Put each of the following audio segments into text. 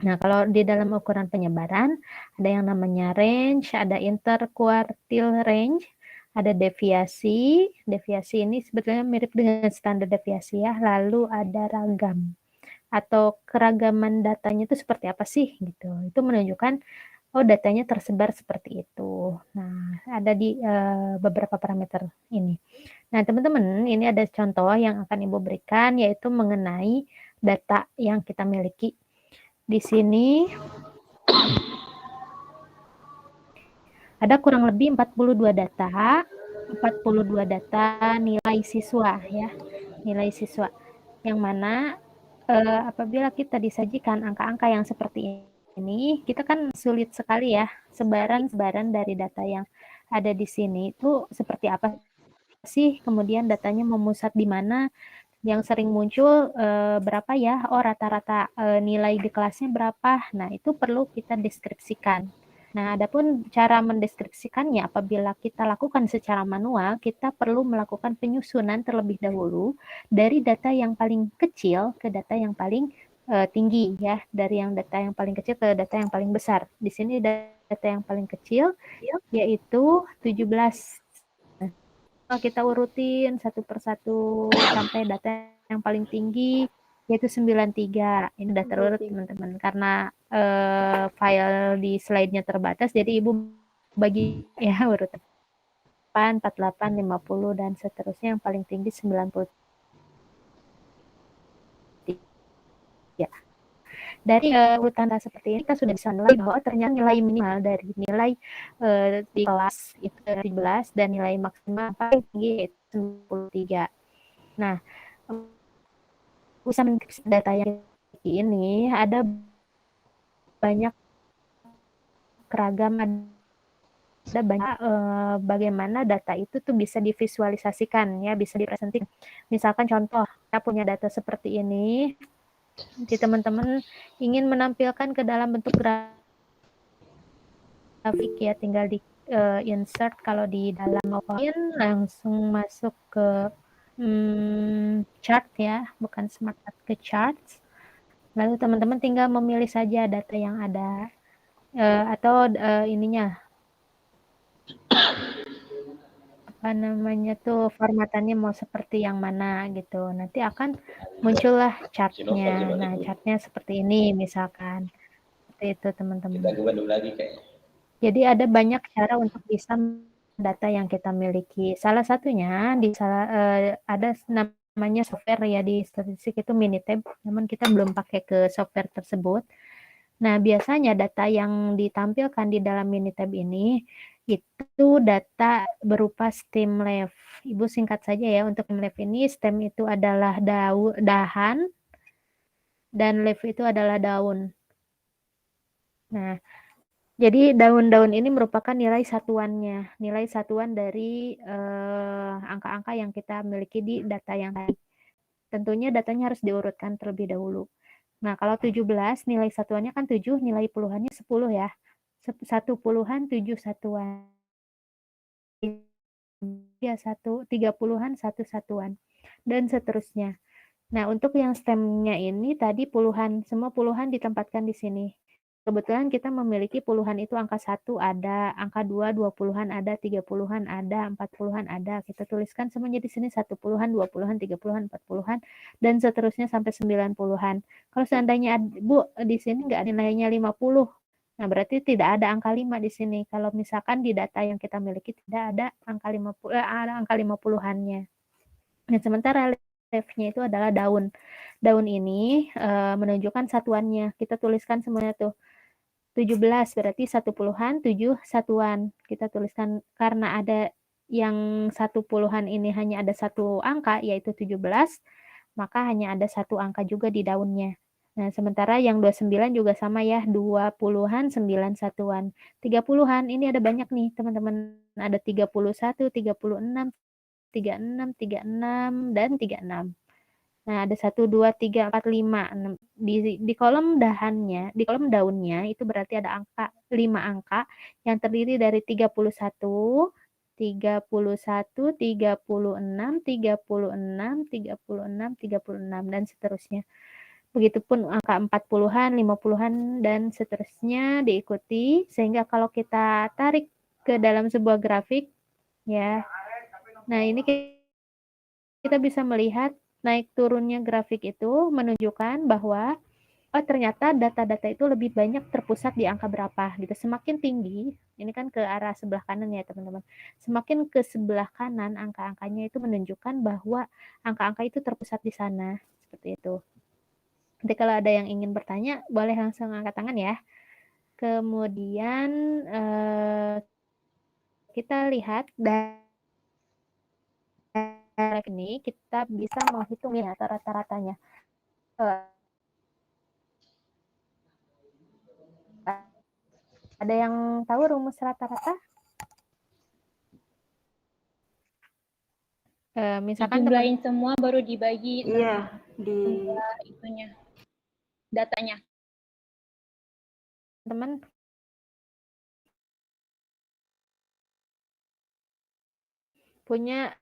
Nah, kalau di dalam ukuran penyebaran, ada yang namanya range, ada interquartile range, ada deviasi. Deviasi ini sebetulnya mirip dengan standar deviasi ya. Lalu ada ragam atau keragaman datanya itu seperti apa sih gitu. Itu menunjukkan oh datanya tersebar seperti itu. Nah, ada di beberapa parameter ini. Nah, teman-teman, ini ada contoh yang akan Ibu berikan yaitu mengenai data yang kita miliki. Di sini ada kurang lebih 42 data, 42 data nilai siswa ya, nilai siswa. Yang mana apabila kita disajikan angka-angka yang seperti ini, kita kan sulit sekali ya, sebaran-sebaran dari data yang ada di sini itu seperti apa sih, kemudian datanya memusat di mana, yang sering muncul berapa ya, oh rata-rata nilai di kelasnya berapa. Nah, itu perlu kita deskripsikan. Nah, adapun cara mendeskripsikannya apabila kita lakukan secara manual, kita perlu melakukan penyusunan terlebih dahulu dari data yang paling kecil ke data yang paling tinggi ya, dari yang data yang paling kecil ke data yang paling besar. Di sini data yang paling kecil yaitu 17. Kita urutin satu persatu sampai data yang paling tinggi yaitu 93. Ini udah terurut teman-teman karena file di slide-nya terbatas, jadi Ibu bagi ya urutan 8, 48, 50 dan seterusnya, yang paling tinggi 93. Dari urutan seperti ini kita sudah bisa menilai bahwa ternyata nilai minimal dari nilai di kelas itu 17 dan nilai maksimal paling tinggi yaitu 93. Nah, bisa mendeskripsi data yang ini ada banyak keragaman, ada banyak bagaimana data itu tuh bisa divisualisasikan ya, bisa dipresentasikan. Misalkan contoh, kita punya data seperti ini, jadi teman-teman ingin menampilkan ke dalam bentuk grafik ya, tinggal di insert. Kalau di dalam PowerPoint langsung masuk ke chart ya, bukan smart ke charts. Lalu teman-teman tinggal memilih saja data yang ada atau ininya apa namanya tuh formatannya mau seperti yang mana gitu. Nanti akan muncullah chartnya. Nah, chartnya seperti ini misalkan. Seperti itu teman-teman. Jadi ada banyak cara untuk bisa data yang kita miliki. Salah satunya ada namanya software ya di statistik itu Minitab, namun kita belum pakai ke software tersebut. Nah, biasanya data yang ditampilkan di dalam Minitab ini itu data berupa stem leaf. Ibu singkat saja ya, untuk stem leaf ini, stem itu adalah dahan dan leaf itu adalah daun. Nah, jadi daun-daun ini merupakan nilai satuannya, nilai satuan dari angka-angka yang kita miliki di data yang tadi. Tentunya datanya harus diurutkan terlebih dahulu. Nah, kalau 17 nilai satuannya kan 7, nilai puluhannya 10 ya. 1 puluhan 7 satuan. 3 puluhan 1 satuan. Dan seterusnya. Nah, untuk yang stemnya ini tadi puluhan, semua puluhan ditempatkan di sini. Kebetulan kita memiliki puluhan itu angka 1 ada, angka 2, 20-an ada, 30-an ada, 40-an ada. Kita tuliskan semuanya di sini 1 puluhan, 20-an, 30-an, 40-an, dan seterusnya sampai 90-an. Kalau seandainya Bu, di sini nggak ada nilainya 50, nah berarti tidak ada angka 5 di sini. Kalau misalkan di data yang kita miliki tidak ada angka 50, ada angka 50-annya. Nah, sementara leaf-nya itu adalah daun. Daun ini menunjukkan satuannya. Kita tuliskan semuanya tuh. 17 berarti 1 puluhan 7 satuan. Kita tuliskan karena ada yang 1 puluhan ini hanya ada satu angka yaitu 17, maka hanya ada satu angka juga di daunnya. Nah, sementara yang 29 juga sama ya, 2 puluhan 9 satuan. 30-an ini ada banyak nih teman-teman. Ada 31, 36, 36, 36, dan 36. Nah, ada 1, 2, 3, 4, 5, 6. Di kolom dahannya, di kolom daunnya itu berarti ada angka 5 angka yang terdiri dari 31, 31, 36, 36, 36, 36, dan seterusnya. Begitupun angka 40-an, 50-an, dan seterusnya diikuti. Sehingga kalau kita tarik ke dalam sebuah grafik, ya. Nah, ini kita bisa melihat naik turunnya grafik itu menunjukkan bahwa ternyata data-data itu lebih banyak terpusat di angka berapa gitu. Semakin tinggi, ini kan ke arah sebelah kanan ya teman-teman. Semakin ke sebelah kanan angka-angkanya itu menunjukkan bahwa angka-angka itu terpusat di sana. Seperti itu. Nanti kalau ada yang ingin bertanya, boleh langsung angkat tangan ya. Kemudian kita lihat dari ini kita bisa menghitung ya rata-ratanya. Ada yang tahu rumus rata-rata? Misalkan dijumlahin semua baru dibagi di itunya datanya. Teman punya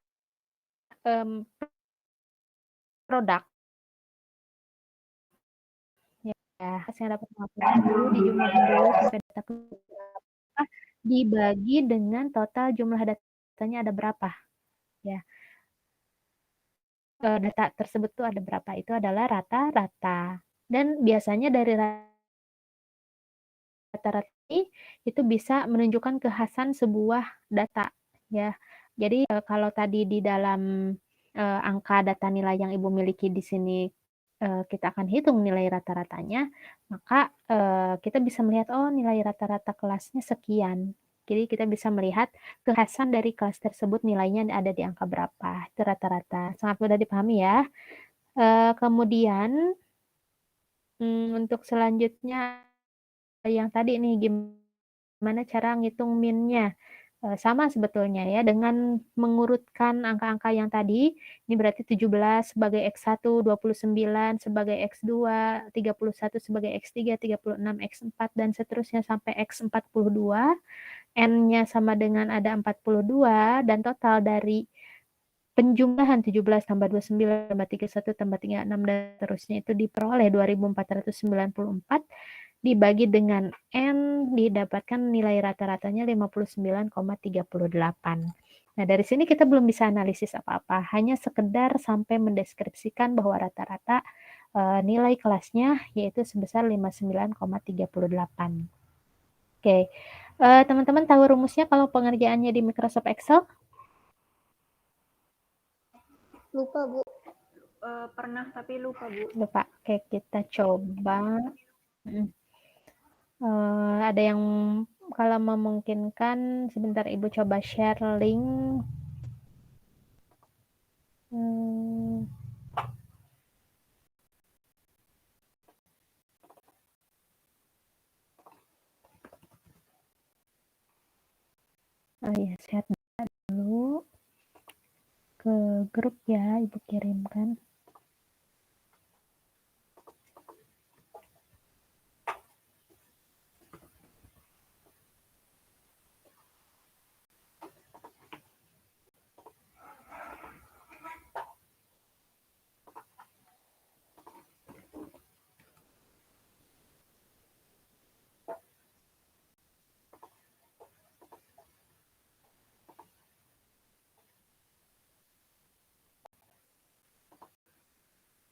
produk ya, yang dapat 50 dijumlahin dulu sampai data dibagi dengan total jumlah datanya ada berapa ya. Data tersebut tuh ada berapa, itu adalah rata-rata. Dan biasanya dari rata-rata itu bisa menunjukkan kekhasan sebuah data ya. Jadi kalau tadi di dalam angka data nilai yang Ibu miliki di sini kita akan hitung nilai rata-ratanya, maka kita bisa melihat oh nilai rata-rata kelasnya sekian. Jadi kita bisa melihat kekhasan dari kelas tersebut nilainya ada di angka berapa. Itu rata-rata. Sangat mudah dipahami ya. Kemudian untuk selanjutnya yang tadi nih gimana cara ngitung min-nya. Sama sebetulnya ya dengan mengurutkan angka-angka yang tadi. Ini berarti 17 sebagai X1, 29 sebagai X2, 31 sebagai X3, 36 X4 dan seterusnya sampai X42. N-nya sama dengan ada 42 dan total dari penjumlahan 17 tambah 29 tambah 31 tambah 36 dan seterusnya itu diperoleh 2494 dibagi dengan N didapatkan nilai rata-ratanya 59,38. Nah, dari sini kita belum bisa analisis apa-apa, hanya sekedar sampai mendeskripsikan bahwa rata-rata nilai kelasnya yaitu sebesar 59,38. Oke, teman-teman tahu rumusnya kalau pengerjaannya di Microsoft Excel? Lupa, Bu. Pernah tapi lupa, Bu. Lupa. Oke, kita coba. Ada yang kalau memungkinkan sebentar Ibu coba share link. Ya, share dulu ke grup ya, Ibu kirimkan.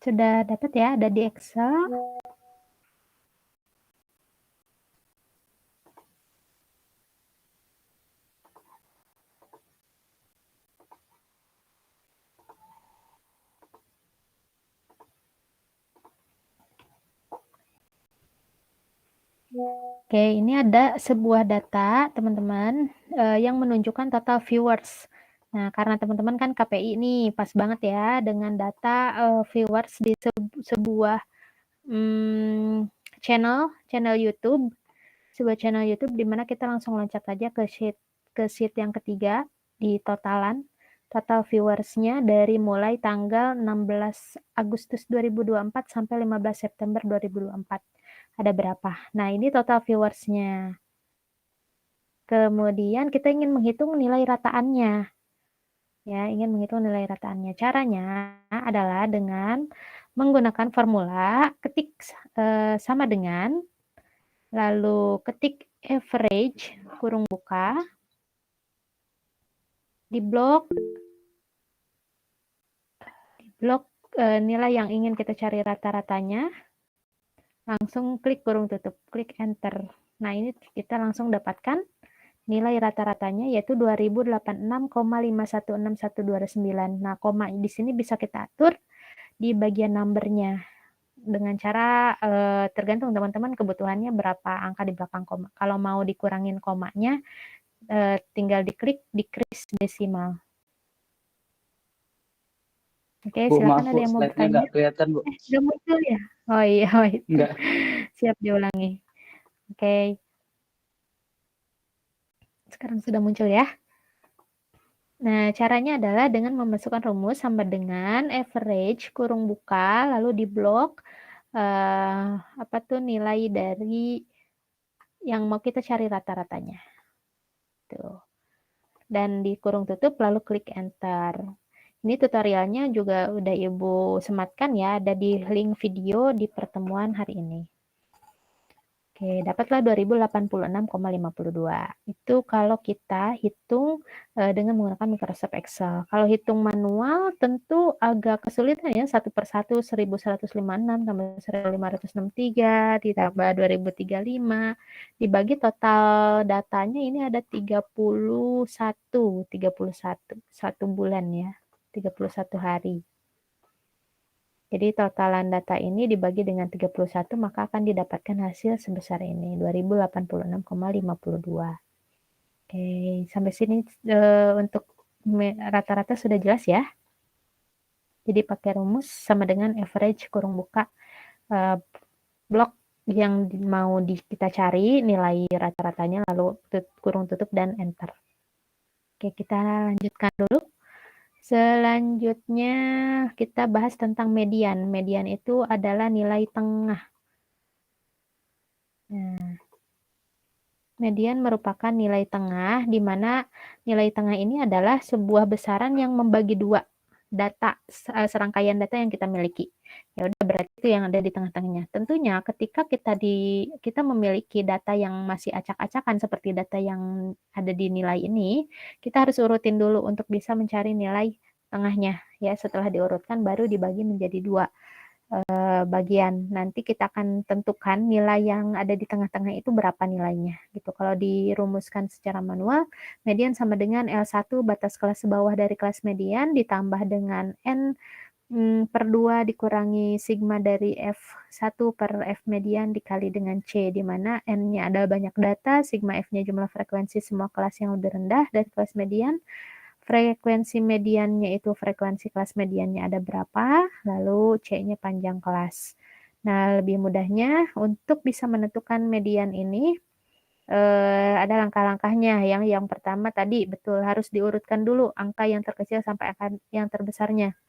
Sudah dapat ya, ada di Excel. Oke, ini ada sebuah data, teman-teman, yang menunjukkan total viewers. Nah, karena teman-teman kan KPI nih, pas banget ya dengan data viewers di sebuah channel YouTube, sebuah channel YouTube di mana kita langsung loncat aja ke sheet yang ketiga di totalan. Total viewersnya dari mulai tanggal 16 Agustus 2024 sampai 15 September 2024. Ada berapa? Nah, ini total viewersnya. Kemudian kita ingin menghitung nilai rataannya. ya, ingin menghitung nilai rataannya. Caranya adalah dengan menggunakan formula ketik sama dengan, lalu ketik average kurung buka, di blok nilai yang ingin kita cari rata-ratanya, langsung klik kurung tutup, klik enter. Nah, ini kita langsung dapatkan nilai rata-ratanya yaitu 2086,516129. Nah, koma di sini bisa kita atur di bagian numbernya dengan cara tergantung teman-teman kebutuhannya berapa angka di belakang koma. Kalau mau dikurangin komanya, tinggal diklik decrease desimal. Oke, Bu, silakan maaf ada Bu, yang mau slide-nya bertanya. nggak kelihatan Bu. Udah muncul ya? Oh iya, wait. Nggak. Siap diulangi. Oke. Sekarang sudah muncul ya. Nah, caranya adalah dengan memasukkan rumus sama dengan average kurung buka, lalu di blok apa tuh nilai dari yang mau kita cari rata-ratanya. Tuh. Dan di kurung tutup lalu klik enter. Ini tutorialnya juga udah Ibu sematkan ya, ada di link video di pertemuan hari ini. Oke, dapatlah 2086,52. Itu kalau kita hitung dengan menggunakan Microsoft Excel. Kalau hitung manual tentu agak kesulitan ya, satu per satu 1156 tambah 1563 ditambah 2035 dibagi total datanya ini ada 31 satu bulan ya, 31 hari. Jadi totalan data ini dibagi dengan 31 maka akan didapatkan hasil sebesar ini 2086,52. Oke, sampai sini untuk rata-rata sudah jelas ya. Jadi pakai rumus sama dengan average kurung buka blok yang mau kita cari nilai rata-ratanya lalu kurung tutup dan enter. Oke, kita lanjutkan dulu. Selanjutnya kita bahas tentang median. Median itu adalah nilai tengah. Nah, median merupakan nilai tengah, di mana nilai tengah ini adalah sebuah besaran yang membagi dua data, serangkaian data yang kita miliki. Ya udah, berarti itu yang ada di tengah-tengahnya. Tentunya ketika kita memiliki data yang masih acak-acakan seperti data yang ada di nilai ini, kita harus urutin dulu untuk bisa mencari nilai tengahnya. Ya, setelah diurutkan baru dibagi menjadi dua bagian. Nanti kita akan tentukan nilai yang ada di tengah-tengah itu berapa nilainya gitu. Kalau dirumuskan secara manual, median sama dengan L1 batas kelas bawah dari kelas median ditambah dengan N per 2 dikurangi sigma dari F1 per F median dikali dengan C, di mana N-nya adalah banyak data, sigma F-nya jumlah frekuensi semua kelas yang lebih rendah dari kelas median, frekuensi mediannya itu frekuensi kelas mediannya ada berapa, lalu C-nya panjang kelas. Nah, lebih mudahnya untuk bisa menentukan median ini ada langkah-langkahnya. Yang pertama tadi betul harus diurutkan dulu angka yang terkecil sampai angka yang terbesarnya.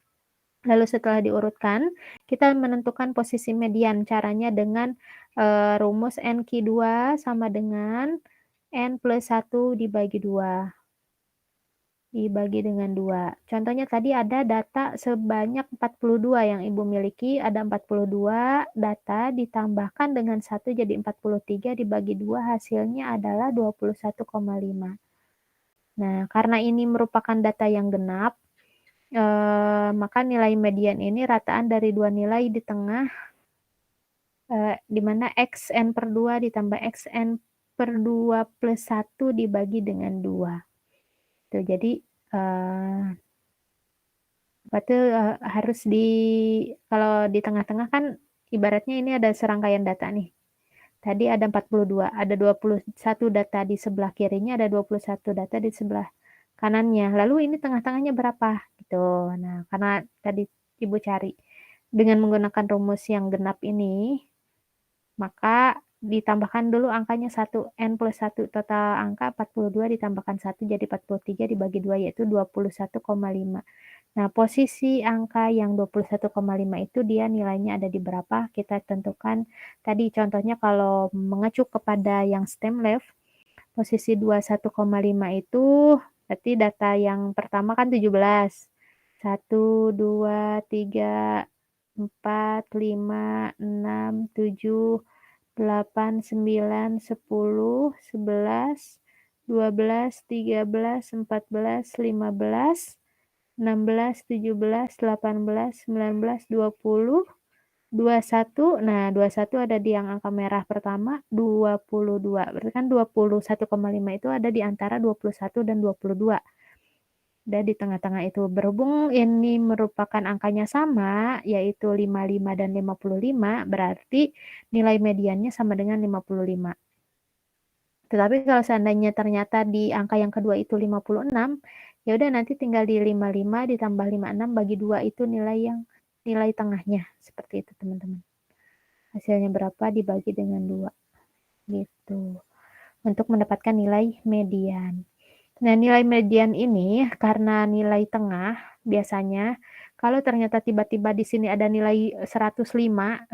Lalu setelah diurutkan, kita menentukan posisi median. Caranya dengan rumus NQ2 sama dengan N plus 1 dibagi 2. Dibagi dengan 2. Contohnya tadi ada data sebanyak 42 yang Ibu miliki, ada 42 data ditambahkan dengan 1 jadi 43 dibagi 2 hasilnya adalah 21,5. Nah, karena ini merupakan data yang genap, maka nilai median ini rataan dari dua nilai di tengah, di mana XN per 2 ditambah XN per 2 plus 1 dibagi dengan 2. Tuh, jadi harus kalau di tengah-tengah kan ibaratnya ini ada serangkaian data nih. Tadi ada 42, ada 21 data di sebelah kirinya, ada 21 data di sebelah kanannya. Lalu ini tengah-tengahnya berapa? Gitu. Nah, karena tadi Ibu cari dengan menggunakan rumus yang genap ini, maka ditambahkan dulu angkanya 1, N plus 1, total angka 42 ditambahkan 1 jadi 43 dibagi 2 yaitu 21,5. Nah, posisi angka yang 21,5 itu dia nilainya ada di berapa, kita tentukan. Tadi contohnya kalau mengacu kepada yang STEM left, posisi 21,5 itu Berarti data yang pertama kan 17. 1, 2, 3, 4, 5, 6, 7, 8, 9, 10, 11, 12, 13, 14, 15, 16, 17, 18, 19, 20, 21. Nah, 21 ada di yang angka merah pertama, 22. Berarti kan 21,5 itu ada di antara 21 dan 22. Ada di tengah-tengah itu. Berhubung ini merupakan angkanya sama, yaitu 55 dan 55, berarti nilai mediannya sama dengan 55. Tetapi kalau seandainya ternyata di angka yang kedua itu 56, ya udah nanti tinggal di 55 ditambah 56 bagi 2 itu nilai tengahnya. Seperti itu, teman-teman. Hasilnya berapa dibagi dengan 2. Gitu. Untuk mendapatkan nilai median. Nah, nilai median ini karena nilai tengah biasanya kalau ternyata tiba-tiba di sini ada nilai 105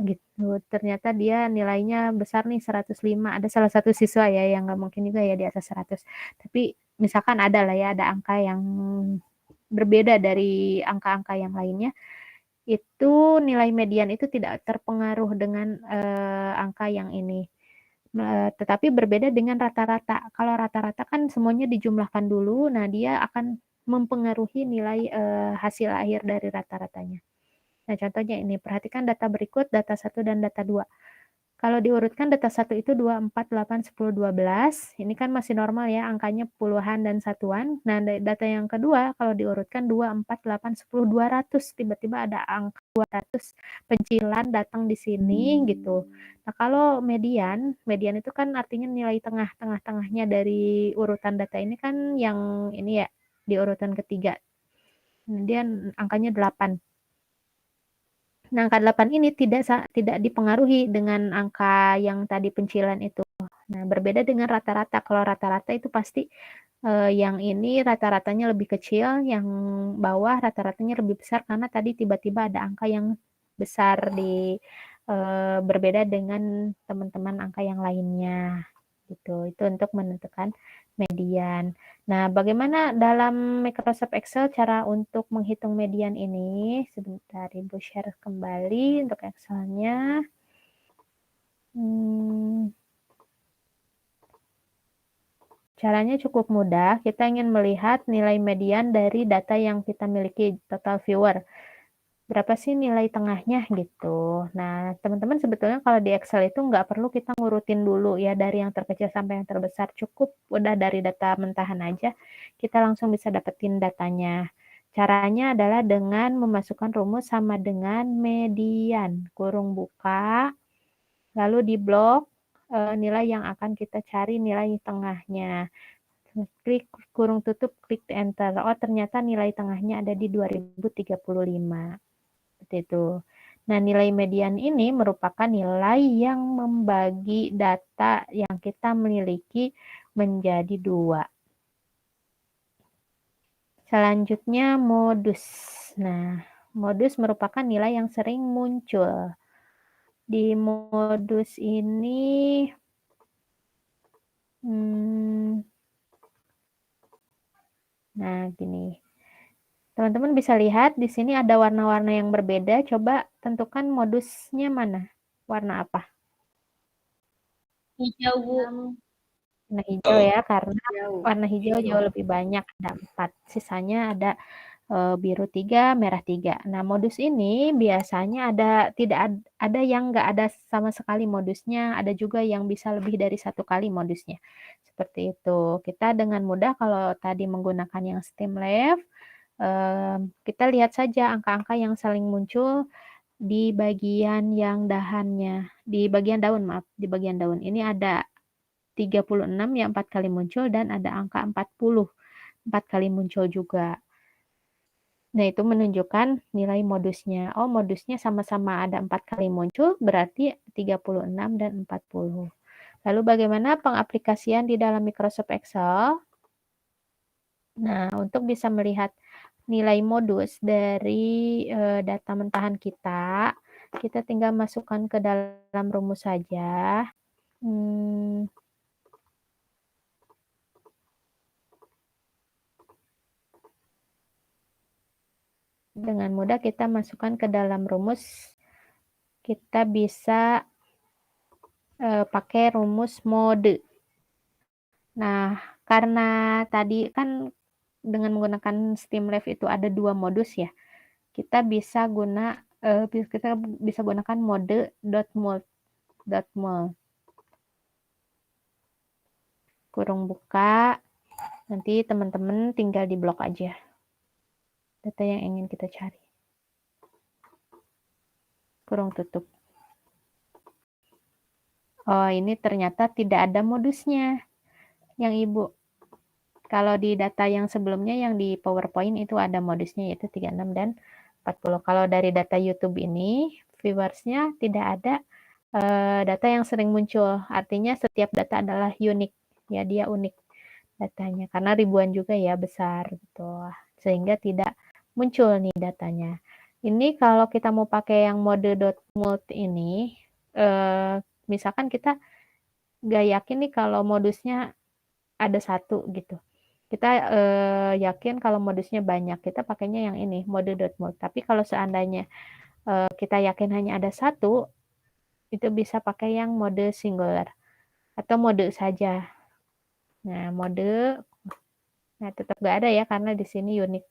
gitu, ternyata dia nilainya besar nih 105, ada salah satu siswa ya yang nggak mungkin juga ya di atas 100. Tapi misalkan ada lah ya, ada angka yang berbeda dari angka-angka yang lainnya, itu nilai median itu tidak terpengaruh dengan angka yang ini. Tetapi berbeda dengan rata-rata. Kalau rata-rata kan semuanya dijumlahkan dulu, nah dia akan mempengaruhi nilai hasil akhir dari rata-ratanya. Nah, contohnya ini, perhatikan data berikut, data 1 dan data 2. Kalau diurutkan data 1 itu 2, 4, 8, 10, 12. Ini kan masih normal ya, angkanya puluhan dan satuan. Nah, data yang kedua, kalau diurutkan 2, 4, 8, 10, 200. Tiba-tiba ada angka 200 pencilan datang di sini gitu. Nah, kalau median itu kan artinya nilai tengah-tengahnya dari urutan data ini kan yang ini ya, di urutan ketiga. Kemudian angkanya 8. Nah, angka 8 ini tidak dipengaruhi dengan angka yang tadi pencilan itu. Nah, berbeda dengan rata-rata. Kalau rata-rata itu pasti yang ini rata-ratanya lebih kecil, yang bawah rata-ratanya lebih besar karena tadi tiba-tiba ada angka yang besar berbeda dengan teman-teman angka yang lainnya. Gitu. Itu untuk menentukan median. Nah, bagaimana dalam Microsoft Excel cara untuk menghitung median ini? Sebentar, Ibu share kembali untuk Excel-nya. Caranya cukup mudah. Kita ingin melihat nilai median dari data yang kita miliki, total viewer. Berapa sih nilai tengahnya gitu. Nah, teman-teman sebetulnya kalau di Excel itu nggak perlu kita ngurutin dulu ya dari yang terkecil sampai yang terbesar. Cukup udah dari data mentahan aja, kita langsung bisa dapetin datanya. Caranya adalah dengan memasukkan rumus sama dengan median. Kurung buka, lalu di blok nilai yang akan kita cari nilai tengahnya. Klik kurung tutup, klik enter. Oh, ternyata nilai tengahnya ada di 2035. Seperti itu. Nah, nilai median ini merupakan nilai yang membagi data yang kita miliki menjadi 2. Selanjutnya modus. Nah, modus merupakan nilai yang sering muncul. Di modus ini nah gini. Teman-teman bisa lihat di sini ada warna-warna yang berbeda. Coba tentukan modusnya mana? Warna apa? Hijau, Bu. Warna hijau ya, karena warna hijau jauh lebih banyak, ada 4. Sisanya ada biru 3, merah 3. Nah, modus ini biasanya tidak ada yang nggak ada sama sekali modusnya, ada juga yang bisa lebih dari 1 kali modusnya. Seperti itu. Kita dengan mudah kalau tadi menggunakan yang Streamlab, kita lihat saja angka-angka yang saling muncul di bagian yang dahannya, di bagian daun, maaf, di bagian daun. Ini ada 36 yang 4 kali muncul dan ada angka 40, 4 kali muncul juga. Nah, itu menunjukkan nilai modusnya. Oh, modusnya sama-sama ada 4 kali muncul, berarti 36 dan 40. Lalu bagaimana pengaplikasian di dalam Microsoft Excel? Nah, untuk bisa melihat nilai modus dari data mentahan kita tinggal masukkan ke dalam rumus saja. mudah kita masukkan ke dalam rumus. Kita bisa pakai rumus mode. Nah, karena tadi kan dengan menggunakan Streamlab itu ada 2 modus ya. Kita bisa gunakan mode .mul kurung buka. Nanti teman-teman tinggal di blok aja data yang ingin kita cari. Kurung tutup. Oh, ini ternyata tidak ada modusnya yang Ibu. Kalau di data yang sebelumnya yang di PowerPoint itu ada modusnya yaitu 36 dan 40. Kalau dari data YouTube ini, viewersnya tidak ada data yang sering muncul. Artinya setiap data adalah unik. Ya, dia unik datanya. Karena ribuan juga ya, besar gitu. Sehingga tidak muncul nih datanya. Ini kalau kita mau pakai yang mode.mult ini, misalkan kita nggak yakin nih kalau modusnya ada 1 gitu. Kita yakin kalau modusnya banyak, kita pakainya yang ini, mode.mult. Tapi kalau seandainya kita yakin hanya ada 1, itu bisa pakai yang mode singular atau mode saja. Nah, mode, nah tetap nggak ada ya karena di sini unik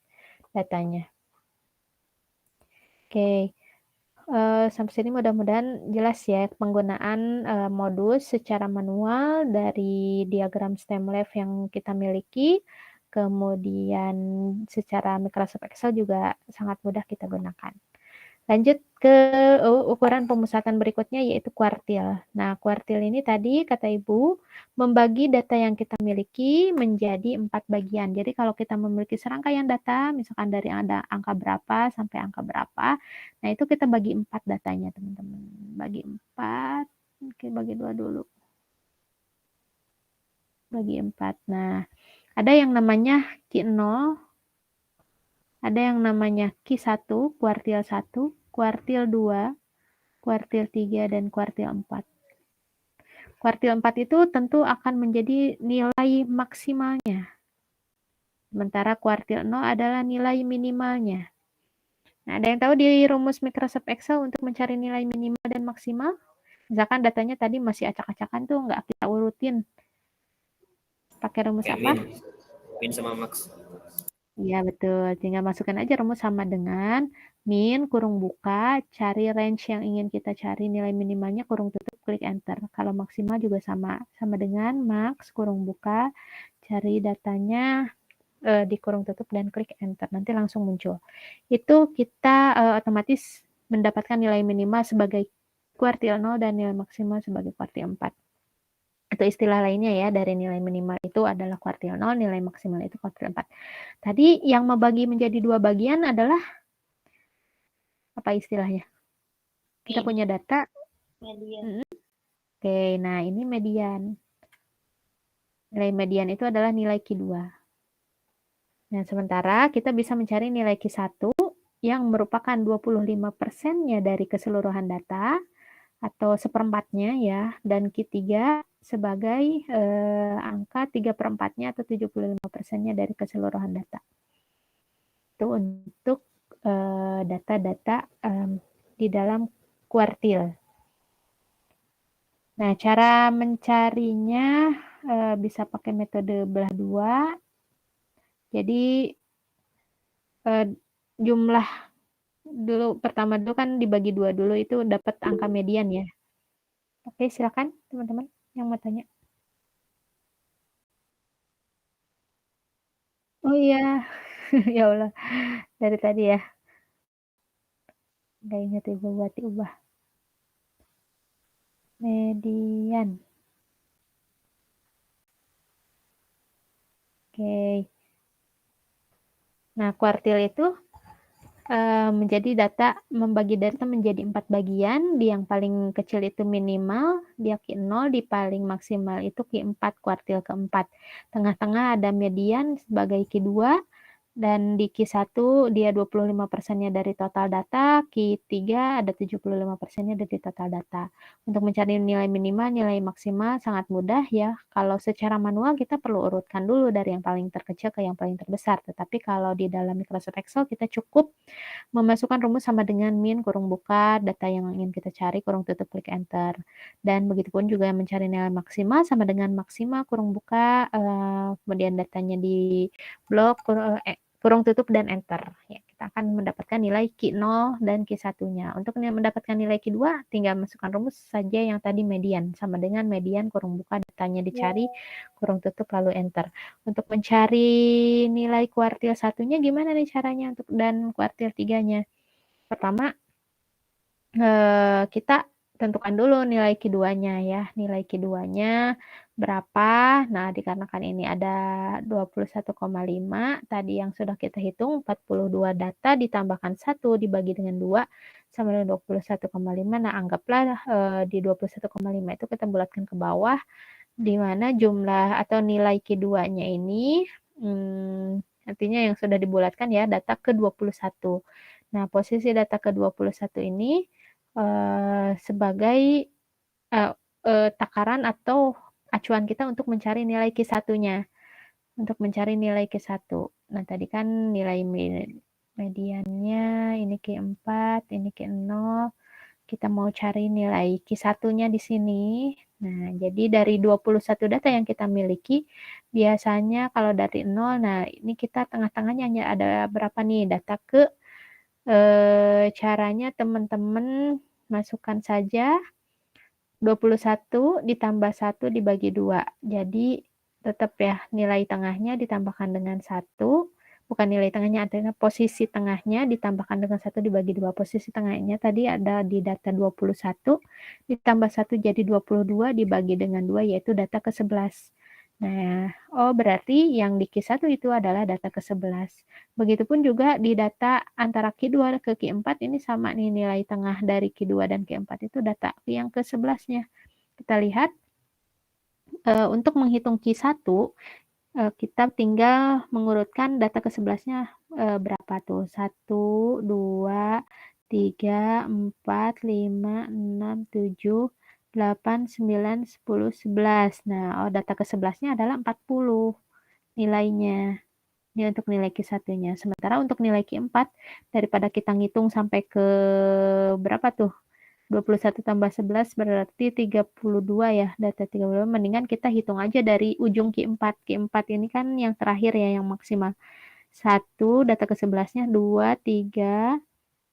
datanya. Oke, sampai sini mudah-mudahan jelas ya penggunaan modus secara manual dari diagram Streamlab yang kita miliki. Kemudian secara Microsoft Excel juga sangat mudah kita gunakan. Lanjut ke ukuran pemusatan berikutnya yaitu kuartil. Nah, kuartil ini tadi kata Ibu membagi data yang kita miliki menjadi 4 bagian. Jadi kalau kita memiliki serangkaian data, misalkan dari ada angka berapa sampai angka berapa, nah itu kita bagi 4 datanya teman-teman. Bagi 4, oke bagi 2 dulu. Bagi 4. Nah, ada yang namanya Q0, ada yang namanya Q1, kuartil 1, kuartil 2, kuartil 3, dan kuartil 4. Kuartil 4 itu tentu akan menjadi nilai maksimalnya. Sementara kuartil 0 adalah nilai minimalnya. Nah, ada yang tahu di rumus Microsoft Excel untuk mencari nilai minimal dan maksimal? Misalkan datanya tadi masih acak-acakan tuh, nggak kita urutin. Pakai rumus apa? Min sama max. Iya, betul. Tinggal masukkan aja rumus sama dengan min, kurung buka, cari range yang ingin kita cari, nilai minimalnya, kurung tutup, klik enter. Kalau maksimal juga sama dengan max, kurung buka, cari datanya di kurung tutup dan klik enter. Nanti langsung muncul. Itu kita otomatis mendapatkan nilai minimal sebagai kuartil 0 dan nilai maksimal sebagai kuartil 4. Itu istilah lainnya ya, dari nilai minimal itu adalah kuartil 0, nilai maksimal itu kuartil 4. Tadi yang membagi menjadi 2 bagian adalah apa istilahnya? Kita punya data. Median. Oke, nah ini median. Nilai median itu adalah nilai Q2. Nah, sementara kita bisa mencari nilai Q1 yang merupakan 25%-nya dari keseluruhan data atau seperempatnya ya, dan Q3 sebagai angka 3/4-nya atau 75%-nya dari keseluruhan data. Itu untuk data-data di dalam kuartil. Nah, cara mencarinya bisa pakai metode belah 2. Jadi jumlah pertama dulu kan dibagi 2 dulu itu dapat angka median ya. Oke, silakan teman-teman yang mau tanya. Oh iya, ya Allah, dari tadi ya. Nggak ingat Ibu buat diubah. Median. Oke. Nah, kuartil itu membagi data menjadi 4 bagian. Di yang paling kecil itu minimal, dia Q0, di paling maksimal itu Q4, kuartil keempat. Tengah-tengah ada median sebagai Q2, Dan di Q1 dia 25%-nya dari total data, Q3 ada 75%-nya dari total data. Untuk mencari nilai minimal, nilai maksimal sangat mudah ya. Kalau secara manual kita perlu urutkan dulu dari yang paling terkecil ke yang paling terbesar. Tetapi kalau di dalam Microsoft Excel kita cukup memasukkan rumus sama dengan min, kurung buka, data yang ingin kita cari, kurung tutup, klik enter. Dan begitupun juga mencari nilai maksimal sama dengan maksimal, kurung buka, kemudian datanya di blok, kurung tutup dan enter. Ya, kita akan mendapatkan nilai Q0 dan Q1-nya. Untuk mendapatkan nilai Q2, tinggal masukkan rumus saja yang tadi median. Sama dengan median, kurung buka, datanya dicari, kurung tutup, lalu enter. Untuk mencari nilai kuartil 1-nya gimana nih caranya untuk dan kuartil 3-nya? Pertama, kita tentukan dulu nilai Q2-nya ya. Nilai Q2-nya berapa? Nah, dikarenakan ini ada 21,5 tadi yang sudah kita hitung, 42 data ditambahkan 1 dibagi dengan 2 sama dengan 21,5. Nah, anggaplah di 21,5 itu kita bulatkan ke bawah, di mana jumlah atau nilai Q2-nya ini artinya yang sudah dibulatkan ya, data ke-21. Nah, posisi data ke-21 ini sebagai takaran atau acuan kita untuk mencari nilai Q1-nya. Untuk mencari nilai Q1. Nah, tadi kan nilai mediannya, ini Q4, ini Q0. Kita mau cari nilai Q1-nya di sini. Nah, jadi dari 21 data yang kita miliki, biasanya kalau dari 0, nah ini kita tengah-tengahnya hanya ada berapa nih data ke caranya teman-teman masukkan saja 21 ditambah 1 dibagi 2. Jadi tetap ya nilai tengahnya ditambahkan dengan 1. Bukan nilai tengahnya, artinya posisi tengahnya ditambahkan dengan 1 dibagi 2. Posisi tengahnya tadi ada di data 21, ditambah 1 jadi 22 dibagi dengan 2, yaitu data ke-11. Nah, berarti yang di Q1 itu adalah data ke-11. Begitupun juga di data antara Q2 ke Q4 ini sama nih nilai tengah dari Q2 dan Q4 itu data yang ke-11-nya. Kita lihat untuk menghitung Q1 kita tinggal mengurutkan data ke-11-nya berapa tuh? 1, 2, 3, 4, 5, 6, 7, 8, 9, 10, 11. Nah, data ke-11-nya adalah 40 nilainya. Ini untuk nilai Q1-nya. Sementara untuk nilai Q4, daripada kita ngitung sampai ke berapa tuh? 21 tambah 11 berarti 32 ya, data 32. Mendingan kita hitung aja dari ujung Q4. Q4 ini kan yang terakhir ya, yang maksimal. 1, data ke-11-nya 2, 3,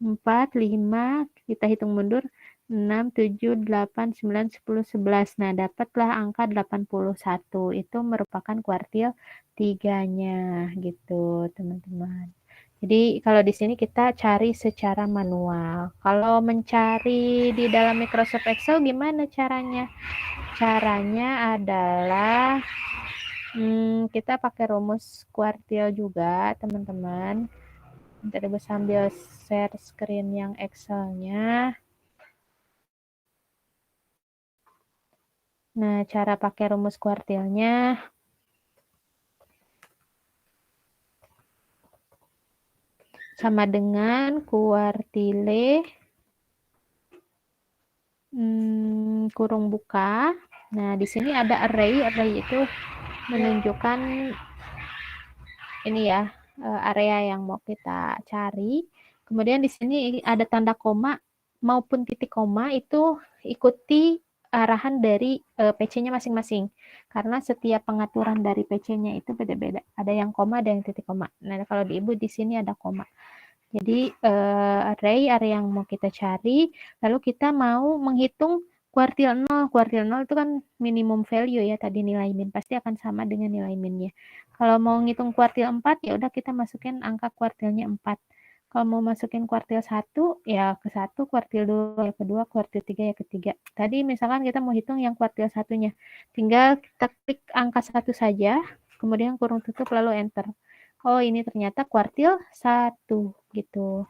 4, 5, kita hitung mundur, 6, 7, 8, 9, 10, 11. Nah, dapatlah angka 81. Itu merupakan kuartil 3-nya gitu, teman-teman. Jadi kalau di sini kita cari secara manual. Kalau mencari di dalam Microsoft Excel gimana caranya? Caranya adalah kita pakai rumus kuartil juga, teman-teman. Nanti Ibu sambil share screen yang Excel-nya. Nah, cara pakai rumus kuartilnya sama dengan kuartile kurung buka. Nah, di sini ada array. Array itu menunjukkan ini ya, area yang mau kita cari. Kemudian di sini ada tanda koma maupun titik koma itu ikuti arahan dari PC-nya masing-masing. Karena setiap pengaturan dari PC-nya itu beda-beda. Ada yang koma, ada yang titik koma. Nah, kalau di Ibu di sini ada koma. Jadi array area yang mau kita cari, lalu kita mau menghitung kuartil 0. Kuartil 0 itu kan minimum value ya, tadi nilai min pasti akan sama dengan nilai minnya. Kalau mau ngitung kuartil 4 ya udah kita masukin angka kuartilnya 4. Kalau mau masukin kuartil 1 ya ke 1, kuartil 2 ya ke 2, kuartil 3 ya ke 3. Tadi misalkan kita mau hitung yang kuartil 1-nya. Tinggal kita klik angka 1 saja, kemudian kurung tutup lalu enter. Oh, ini ternyata kuartil 1 gitu.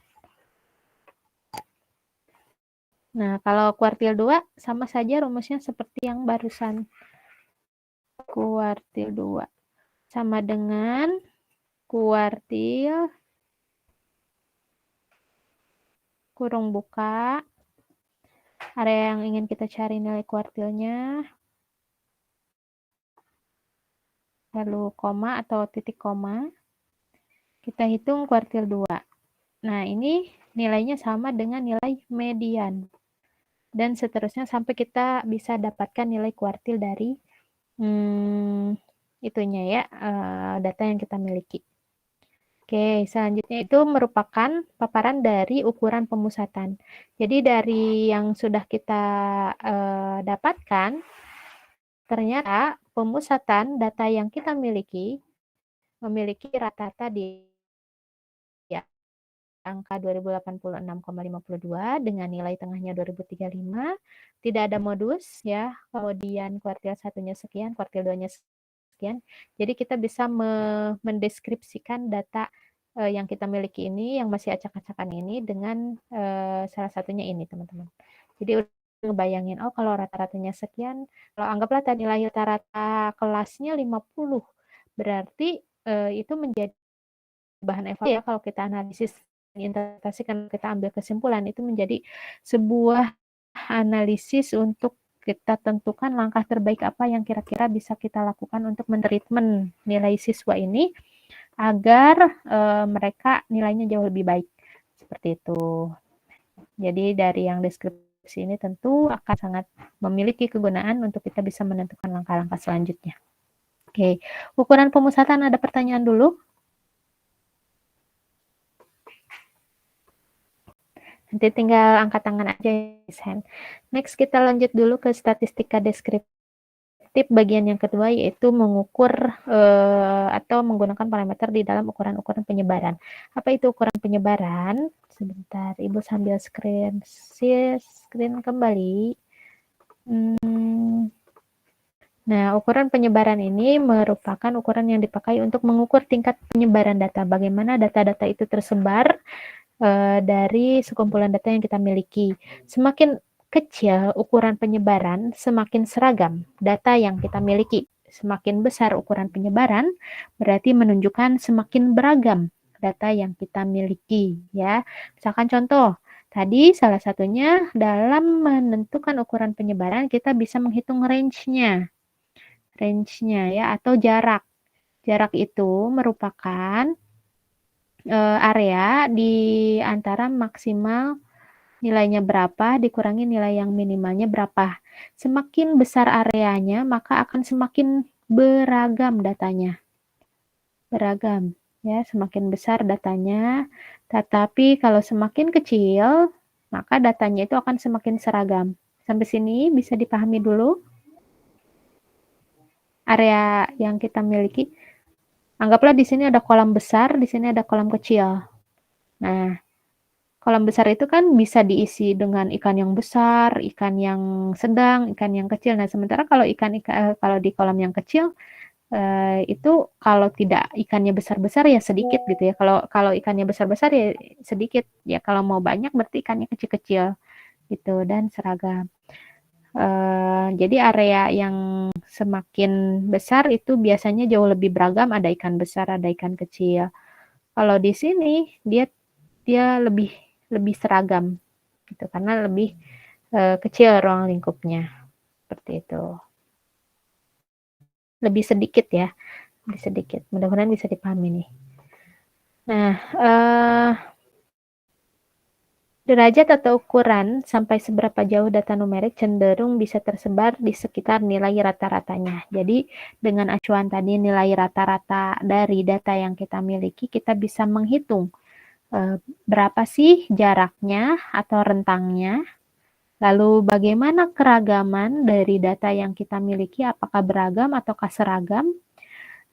Nah, kalau kuartil 2 sama saja rumusnya seperti yang barusan. Kuartil 2 sama dengan kuartil kurung buka area yang ingin kita cari nilai kuartilnya, lalu koma atau titik koma, kita hitung kuartil 2. Nah, ini nilainya sama dengan nilai median. Dan seterusnya sampai kita bisa dapatkan nilai kuartil dari itunya ya, data yang kita miliki. Oke, selanjutnya itu merupakan paparan dari ukuran pemusatan. Jadi dari yang sudah kita dapatkan, ternyata pemusatan data yang kita miliki memiliki rata-rata di angka 2086,52 dengan nilai tengahnya 2035. Tidak ada modus ya, kemudian kuartil 1-nya sekian, kuartil 2-nya sekian. Jadi kita bisa mendeskripsikan data yang kita miliki ini, yang masih acak-acakan ini dengan salah satunya ini, teman-teman. Jadi ngebayangin, oh kalau rata-ratanya sekian, kalau anggaplah tadi nilai rata-rata kelasnya 50, berarti itu menjadi bahan evaluasi ya kalau kita analisis interpretasikan, kita ambil kesimpulan, itu menjadi sebuah analisis untuk kita tentukan langkah terbaik apa yang kira-kira bisa kita lakukan untuk mentreatment nilai siswa ini agar mereka nilainya jauh lebih baik. Seperti itu. Jadi dari yang deskripsi ini tentu akan sangat memiliki kegunaan untuk kita bisa menentukan langkah-langkah selanjutnya. Oke, ukuran pemusatan ada pertanyaan dulu? Nanti tinggal angkat tangan aja. Next kita lanjut dulu ke statistika deskriptif bagian yang kedua, yaitu mengukur atau menggunakan parameter di dalam ukuran-ukuran penyebaran. Apa itu ukuran penyebaran? Sebentar, Ibu sambil screen kembali. Nah, ukuran penyebaran ini merupakan ukuran yang dipakai untuk mengukur tingkat penyebaran data. Bagaimana data-data itu tersebar dari sekumpulan data yang kita miliki. Semakin kecil ukuran penyebaran, semakin seragam data yang kita miliki. Semakin besar ukuran penyebaran, berarti menunjukkan semakin beragam data yang kita miliki. Ya, misalkan contoh, tadi salah satunya dalam menentukan ukuran penyebaran, kita bisa menghitung range-nya ya, atau jarak. Jarak itu merupakan area di antara maksimal nilainya berapa dikurangi nilai yang minimalnya berapa. Semakin besar areanya, maka akan semakin beragam datanya. Beragam, ya, semakin besar datanya. Tetapi kalau semakin kecil, maka datanya itu akan semakin seragam. Sampai sini bisa dipahami dulu area yang kita miliki. Anggaplah di sini ada kolam besar, di sini ada kolam kecil. Nah, kolam besar itu kan bisa diisi dengan ikan yang besar, ikan yang sedang, ikan yang kecil. Nah, sementara kalau kalau di kolam yang kecil itu kalau tidak ikannya besar-besar ya sedikit gitu ya. Kalau ikannya besar-besar ya sedikit. Ya kalau mau banyak berarti ikannya kecil-kecil gitu dan seragam. Jadi area yang semakin besar itu biasanya jauh lebih beragam, ada ikan besar, ada ikan kecil. Kalau di sini dia lebih seragam gitu karena lebih kecil ruang lingkupnya. Seperti itu. Lebih sedikit ya. Lebih sedikit. Mudah-mudahan bisa dipahami nih. Nah, derajat atau ukuran sampai seberapa jauh data numerik cenderung bisa tersebar di sekitar nilai rata-ratanya. Jadi dengan acuan tadi nilai rata-rata dari data yang kita miliki, kita bisa menghitung berapa sih jaraknya atau rentangnya, lalu bagaimana keragaman dari data yang kita miliki, apakah beragam ataukah seragam.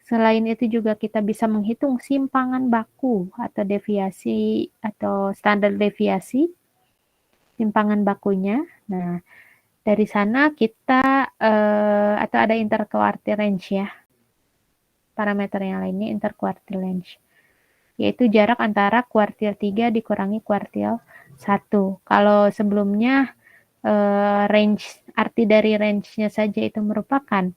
Selain itu juga kita bisa menghitung simpangan baku atau deviasi atau standar deviasi simpangan bakunya. Nah, dari sana kita atau ada interquartile range ya. Parameter yang lainnya interquartile range, yaitu jarak antara kuartil 3 dikurangi kuartil 1. Kalau sebelumnya range, arti dari range-nya saja itu merupakan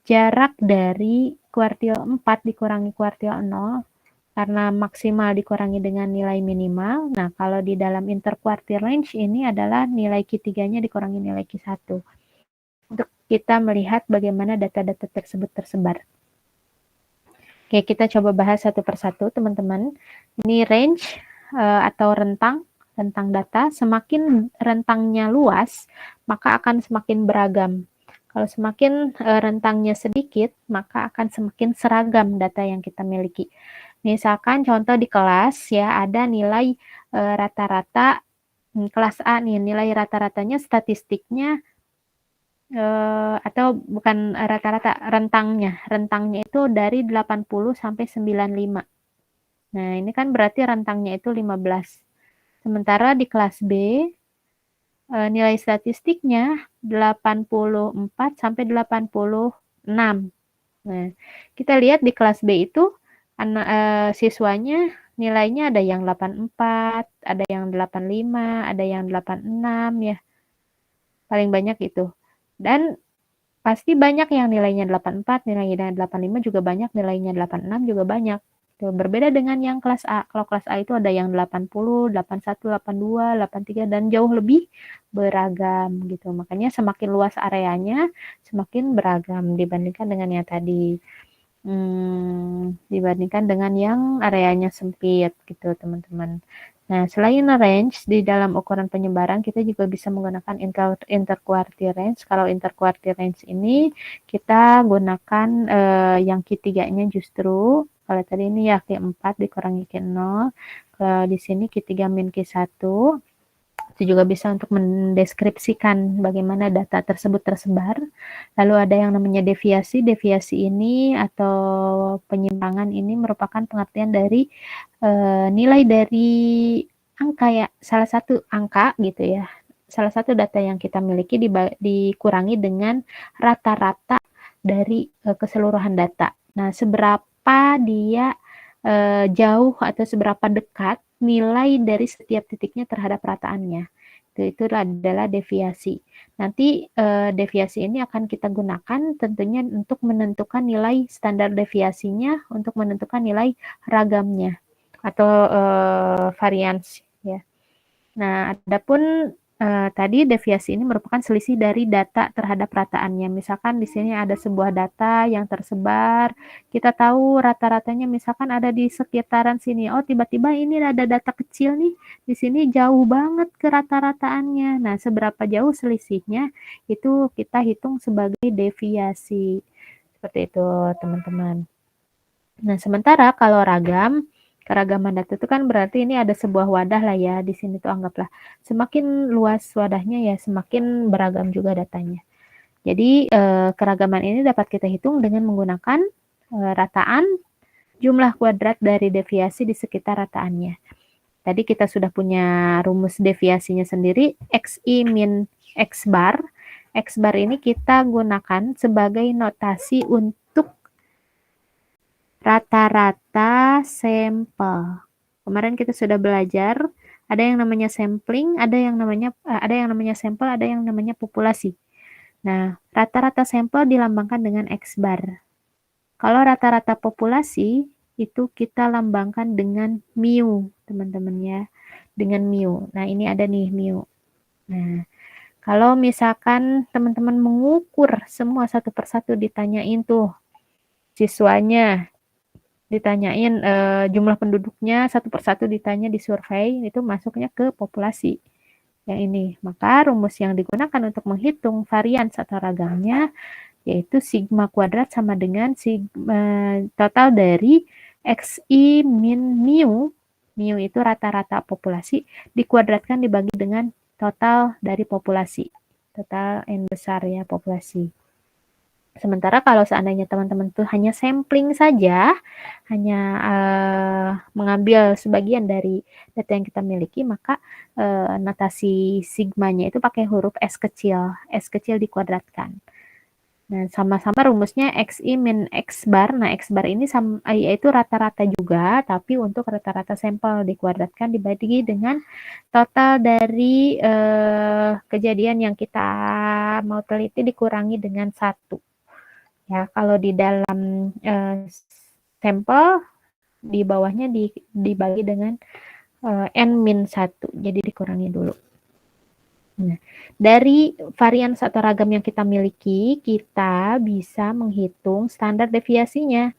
jarak dari kuartil 4 dikurangi kuartil 0 karena maksimal dikurangi dengan nilai minimal. Nah, kalau di dalam interquartile range ini adalah nilai Q3-nya dikurangi nilai Q1. Untuk kita melihat bagaimana data-data tersebut tersebar. Oke, kita coba bahas satu persatu, teman-teman. Ini range atau rentang data. Semakin rentangnya luas, maka akan semakin beragam. Kalau semakin rentangnya sedikit, maka akan semakin seragam data yang kita miliki. Misalkan contoh di kelas ya, ada nilai rata-rata kelas A nih, nilai rata-ratanya statistiknya atau bukan rata-rata, rentangnya itu dari 80 sampai 95. Nah, ini kan berarti rentangnya itu 15. Sementara di kelas B nilai statistiknya 84 sampai 86. Nah, kita lihat di kelas B itu siswanya nilainya ada yang 84, ada yang 85, ada yang 86 ya. Paling banyak itu. Dan pasti banyak yang nilainya 84, nilainya 85 juga banyak, nilainya 86 juga banyak. Berbeda dengan yang kelas A. Kalau kelas A itu ada yang 80, 81, 82, 83 dan jauh lebih beragam gitu. Makanya semakin luas areanya, semakin beragam dibandingkan dengan yang tadi. Dibandingkan dengan yang areanya sempit gitu, teman-teman. Nah, selain range, di dalam ukuran penyebaran kita juga bisa menggunakan interquartile range. Kalau interquartile range ini kita gunakan yang Q3-nya justru, kalau tadi ini ya Q4 dikurangi Q0, kalau di sini Q3 min Q1, itu juga bisa untuk mendeskripsikan bagaimana data tersebut tersebar. Lalu ada yang namanya deviasi. Deviasi ini atau penyimpangan ini merupakan pengertian dari nilai dari angka ya, salah satu angka gitu ya. Salah satu data yang kita miliki dikurangi dengan rata-rata dari keseluruhan data. Nah, seberapa dia jauh atau seberapa dekat nilai dari setiap titiknya terhadap rataannya. Itu adalah deviasi. Nanti deviasi ini akan kita gunakan tentunya untuk menentukan nilai standar deviasinya, untuk menentukan nilai ragamnya atau varians ya. Nah, adapun tadi deviasi ini merupakan selisih dari data terhadap rataannya. Misalkan di sini ada sebuah data yang tersebar, kita tahu rata-ratanya misalkan ada di sekitaran sini. Oh, tiba-tiba ini ada data kecil nih, di sini jauh banget ke rata-rataannya. Nah, seberapa jauh selisihnya itu kita hitung sebagai deviasi. Seperti itu, teman-teman. Nah, sementara kalau keragaman data itu kan berarti ini ada sebuah wadah lah ya, di sini tuh anggaplah semakin luas wadahnya ya semakin beragam juga datanya. Jadi keragaman ini dapat kita hitung dengan menggunakan rataan jumlah kuadrat dari deviasi di sekitar rataannya. Tadi kita sudah punya rumus deviasinya sendiri, XI min X bar. X bar ini kita gunakan sebagai notasi untuk rata-rata sampel. Kemarin kita sudah belajar ada yang namanya sampling, ada yang namanya sampel, ada yang namanya populasi. Nah, rata-rata sampel dilambangkan dengan X bar. Kalau rata-rata populasi itu kita lambangkan dengan mu, teman-teman ya. Dengan mu. Nah, ini ada nih mu. Nah, kalau misalkan teman-teman mengukur semua satu persatu ditanyain tuh siswanya, ditanyain jumlah penduduknya satu persatu ditanya di survei, itu masuknya ke populasi yang ini. Maka rumus yang digunakan untuk menghitung varians atau ragamnya yaitu sigma kuadrat sama dengan sigma total dari XI min mu. Mu itu rata-rata populasi dikuadratkan dibagi dengan total dari populasi. Total N besar ya populasi. Sementara kalau seandainya teman-teman tuh hanya sampling saja, hanya mengambil sebagian dari data yang kita miliki, maka notasi sigmanya itu pakai huruf S kecil dikuadratkan. Nah, sama-sama rumusnya XI min X bar. Nah, X bar ini yaitu rata-rata juga, tapi untuk rata-rata sampel dikuadratkan dibagi dengan total dari kejadian yang kita mau teliti dikurangi dengan 1. Ya, kalau di dalam sampel di bawahnya dibagi dengan N-1, jadi dikurangi dulu. Nah, dari varian atau ragam yang kita miliki, kita bisa menghitung standar deviasinya.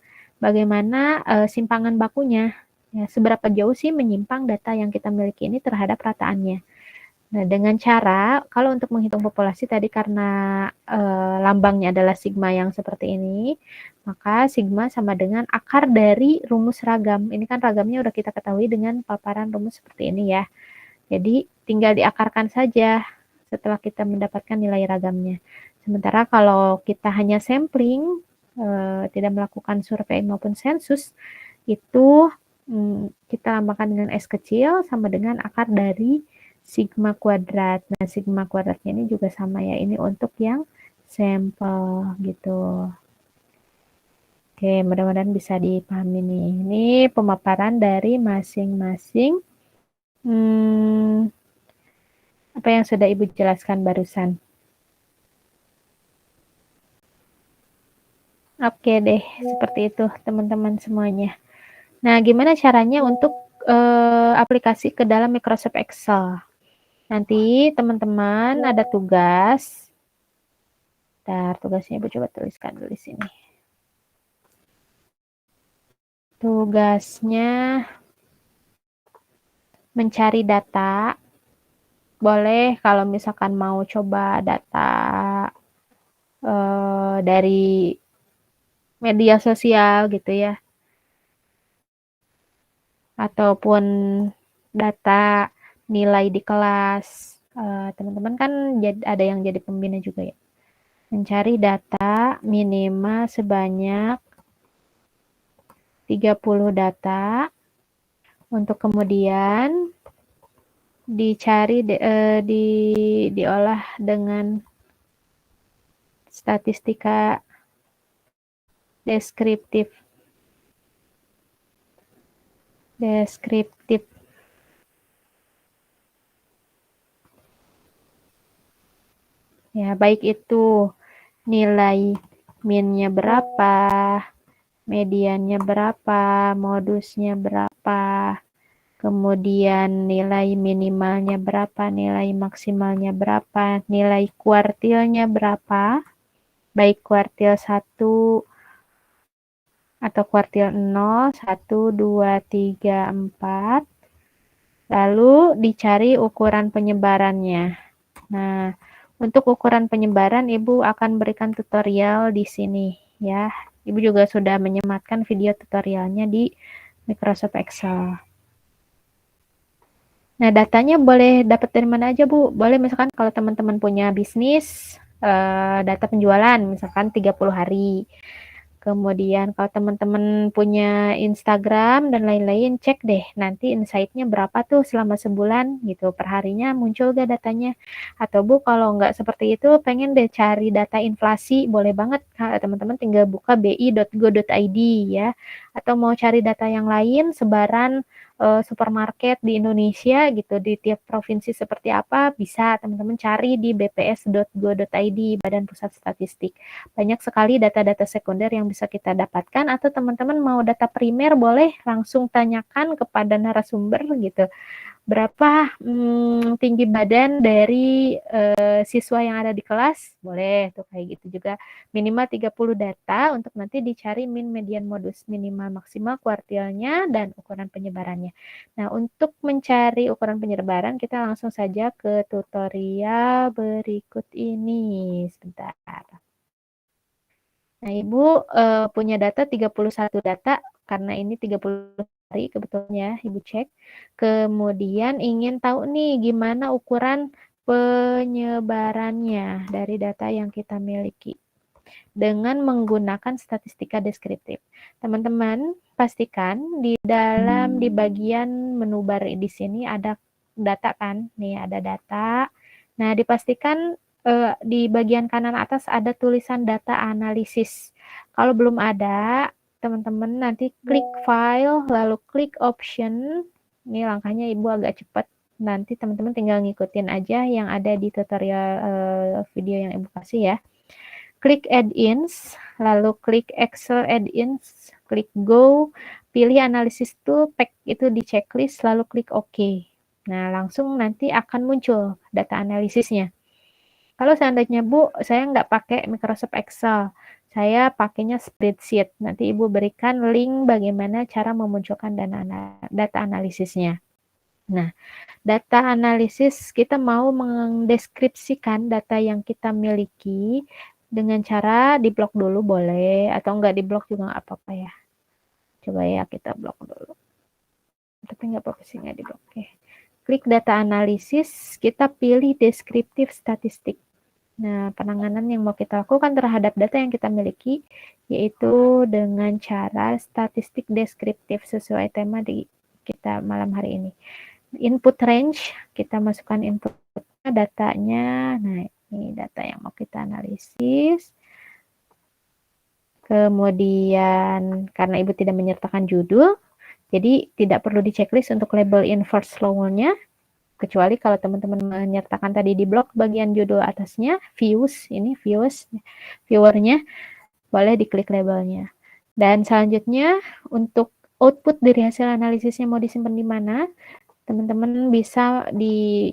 Bagaimana simpangan bakunya, ya, seberapa jauh sih menyimpang data yang kita miliki ini terhadap rataannya. Nah, dengan cara, kalau untuk menghitung populasi tadi karena lambangnya adalah sigma yang seperti ini, maka sigma sama dengan akar dari rumus ragam. Ini kan ragamnya udah kita ketahui dengan paparan rumus seperti ini ya. Jadi tinggal diakarkan saja setelah kita mendapatkan nilai ragamnya. Sementara kalau kita hanya sampling, tidak melakukan survei maupun sensus, itu kita lambangkan dengan S kecil sama dengan akar dari sigma kuadrat. Nah, sigma kuadratnya ini juga sama ya, ini untuk yang sampel gitu. Oke, mudah-mudahan bisa dipahami nih. Ini pemaparan dari masing-masing apa yang sudah Ibu jelaskan barusan. Oke deh, seperti itu teman-teman semuanya. Nah, gimana caranya untuk aplikasi ke dalam Microsoft Excel? Nanti teman-teman ada tugas. Bentar, tugasnya Ibu coba tuliskan dulu di sini. Tugasnya mencari data. Boleh kalau misalkan mau coba data dari media sosial gitu ya. Ataupun data nilai di kelas. Teman-teman kan ada yang jadi pembina juga ya. Mencari data minimal sebanyak 30 data untuk kemudian dicari diolah dengan statistika deskriptif. Ya, baik itu nilai min-nya berapa, mediannya berapa, modusnya berapa, kemudian nilai minimalnya berapa, nilai maksimalnya berapa, nilai kuartilnya berapa, baik kuartil 1 atau kuartil 0, 1, 2, 3, 4. Lalu dicari ukuran penyebarannya. Nah, untuk ukuran penyebaran Ibu akan berikan tutorial di sini ya. Ibu juga sudah menyematkan video tutorialnya di Microsoft Excel. Nah, datanya boleh dapat dari mana aja, Bu? Boleh misalkan kalau teman-teman punya bisnis, data penjualan misalkan 30 hari. Kemudian kalau teman-teman punya Instagram dan lain-lain, cek deh nanti insight-nya berapa tuh selama sebulan gitu. Per harinya muncul gak datanya. Atau Bu, kalau nggak seperti itu, pengen deh cari data inflasi, boleh banget teman-teman tinggal buka bi.go.id ya. Atau mau cari data yang lain, sebaran supermarket di Indonesia gitu, di tiap provinsi seperti apa, bisa teman-teman cari di bps.go.id, Badan Pusat Statistik. Banyak sekali data-data sekunder yang bisa kita dapatkan, atau teman-teman mau data primer boleh langsung tanyakan kepada narasumber gitu. Berapa tinggi badan dari siswa yang ada di kelas? Boleh tuh kayak gitu juga. Minimal 30 data untuk nanti dicari min, median, modus, minimal, maksimal, kuartilnya, dan ukuran penyebarannya. Nah, untuk mencari ukuran penyebaran, kita langsung saja ke tutorial berikut ini. Sebentar. Nah, Ibu punya data 31 data, karena ini 30 hari kebetulan ya, Ibu cek. Kemudian ingin tahu nih gimana ukuran penyebarannya dari data yang kita miliki dengan menggunakan statistika deskriptif. Teman-teman, pastikan di bagian menu bar di sini ada data kan? Nih ada data. Nah, dipastikan di bagian kanan atas ada tulisan data analisis. Kalau belum ada, teman-teman nanti klik file, lalu klik option. Ini langkahnya Ibu agak cepat. Nanti teman-teman tinggal ngikutin aja yang ada di tutorial video yang Ibu kasih ya. Klik add-ins, lalu klik Excel add-ins, klik go, pilih analisis tool, pack itu di checklist, lalu klik OK. Nah, langsung nanti akan muncul data analisisnya. Kalau seandainya Bu, saya nggak pakai Microsoft Excel, saya pakainya spreadsheet. Nanti Ibu berikan link bagaimana cara memunculkan data analisisnya. Nah, data analisis kita mau mendeskripsikan data yang kita miliki dengan cara di-blok dulu boleh, atau nggak di-blok juga nggak apa-apa ya. Coba ya kita blok dulu. Tapi nggak posisinya di-blok. Oke. Klik data analisis, kita pilih deskriptif statistik. Nah, penanganan yang mau kita lakukan terhadap data yang kita miliki yaitu dengan cara statistik deskriptif sesuai tema di kita malam hari ini. Input range, kita masukkan input datanya. Nah, ini data yang mau kita analisis. Kemudian, karena Ibu tidak menyertakan judul, jadi tidak perlu di checklist untuk label inverse lower-nya, kecuali kalau teman-teman menyertakan tadi di blok bagian judul atasnya, views, ini viewernya, boleh diklik labelnya. Dan selanjutnya, untuk output dari hasil analisisnya mau disimpan di mana, teman-teman bisa di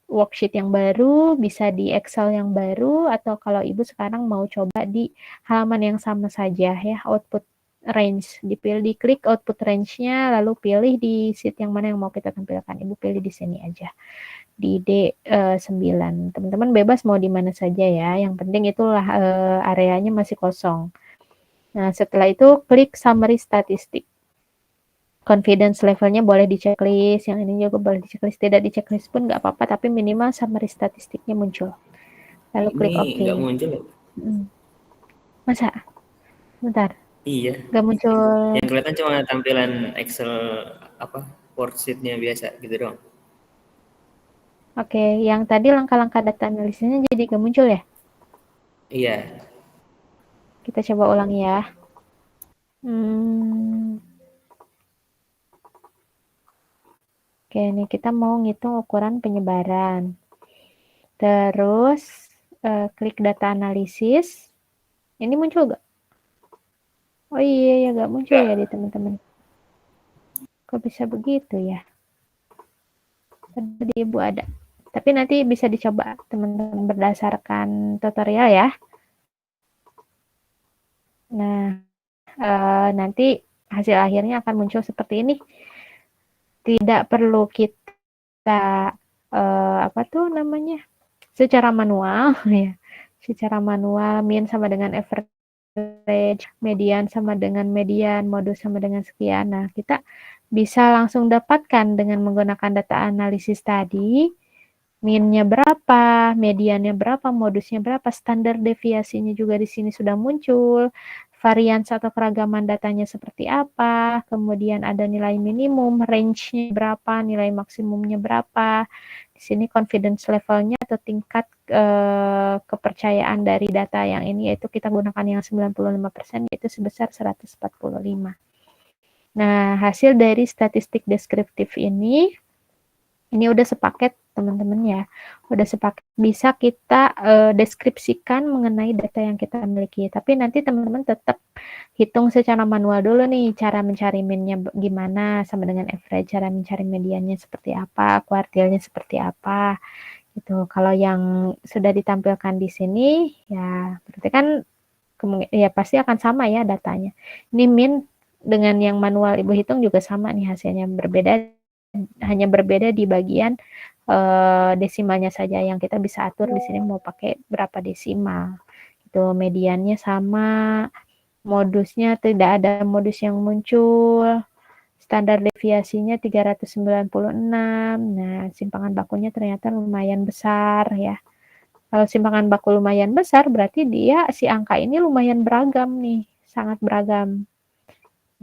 worksheet yang baru, bisa di Excel yang baru, atau kalau Ibu sekarang mau coba di halaman yang sama saja ya, output range, diklik output range-nya, lalu pilih di sheet yang mana yang mau kita tampilkan. Ibu pilih di sini aja, di D9. Teman-teman bebas mau di mana saja ya, yang penting itulah areanya masih kosong. Nah, setelah itu klik summary statistik. Confidence levelnya boleh di checklist, yang ini juga boleh di checklist, tidak di checklist pun nggak apa-apa, tapi minimal summary statistiknya muncul. Lalu klik OK. Ini nggak muncul. Masa? Bentar. Iya. Nggak muncul. Yang kelihatan cuma tampilan Excel worksheet-nya biasa gitu dong. Oke, yang tadi langkah-langkah data analisisnya jadi nggak muncul ya? Iya. Kita coba ulang ya. Oke, ini kita mau ngitung ukuran penyebaran. Terus klik data analisis. Ini muncul nggak? Oh iya, ya nggak muncul ya di teman-teman. Kok bisa begitu ya? Tadi Ibu ada. Tapi nanti bisa dicoba teman-teman berdasarkan tutorial ya. Nah, nanti hasil akhirnya akan muncul seperti ini. Tidak perlu kita secara manual ya. Secara manual min sama dengan average, median sama dengan median, modus sama dengan sekian. Nah, kita bisa langsung dapatkan dengan menggunakan data analisis tadi. Min-nya berapa, mediannya berapa, modusnya berapa, standar deviasinya juga di sini sudah muncul, varians atau keragaman datanya seperti apa, kemudian ada nilai minimum, range-nya berapa, nilai maksimumnya berapa. Di sini confidence level-nya atau tingkat kepercayaan dari data yang ini yaitu kita gunakan yang 95% yaitu sebesar 145. Nah, hasil dari statistik deskriptif ini udah sepaket teman-teman ya, udah sepaket bisa kita deskripsikan mengenai data yang kita miliki. Tapi nanti teman-teman tetap hitung secara manual dulu nih, cara mencari min-nya gimana, sama dengan average, cara mencari mediannya seperti apa, kuartilnya seperti apa, gitu. Kalau yang sudah ditampilkan di sini, ya berarti kan ya pasti akan sama ya datanya. Ini min dengan yang manual Ibu hitung juga sama nih hasilnya, hanya berbeda di bagian desimalnya saja yang kita bisa atur di sini mau pakai berapa desimal. Itu mediannya sama, modusnya tidak ada modus yang muncul, standar deviasinya 396. Nah, simpangan bakunya ternyata lumayan besar ya. Kalau simpangan baku lumayan besar berarti dia si angka ini lumayan beragam nih, sangat beragam.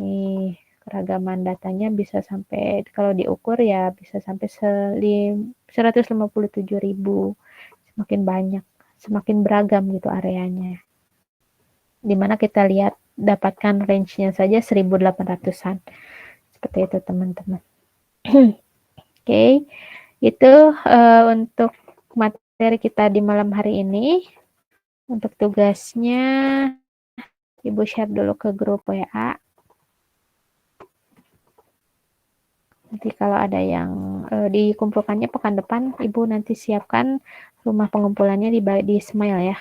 Nih, keragaman datanya bisa sampai, kalau diukur ya bisa sampai 157.000. Semakin banyak, semakin beragam gitu areanya. Dimana kita lihat dapatkan range-nya saja 1.800-an. Seperti itu teman-teman. Oke, itu untuk materi kita di malam hari ini. Untuk tugasnya Ibu share dulu ke grup WA. kalau ada yang dikumpulkannya pekan depan, Ibu nanti siapkan rumah pengumpulannya di Smile ya.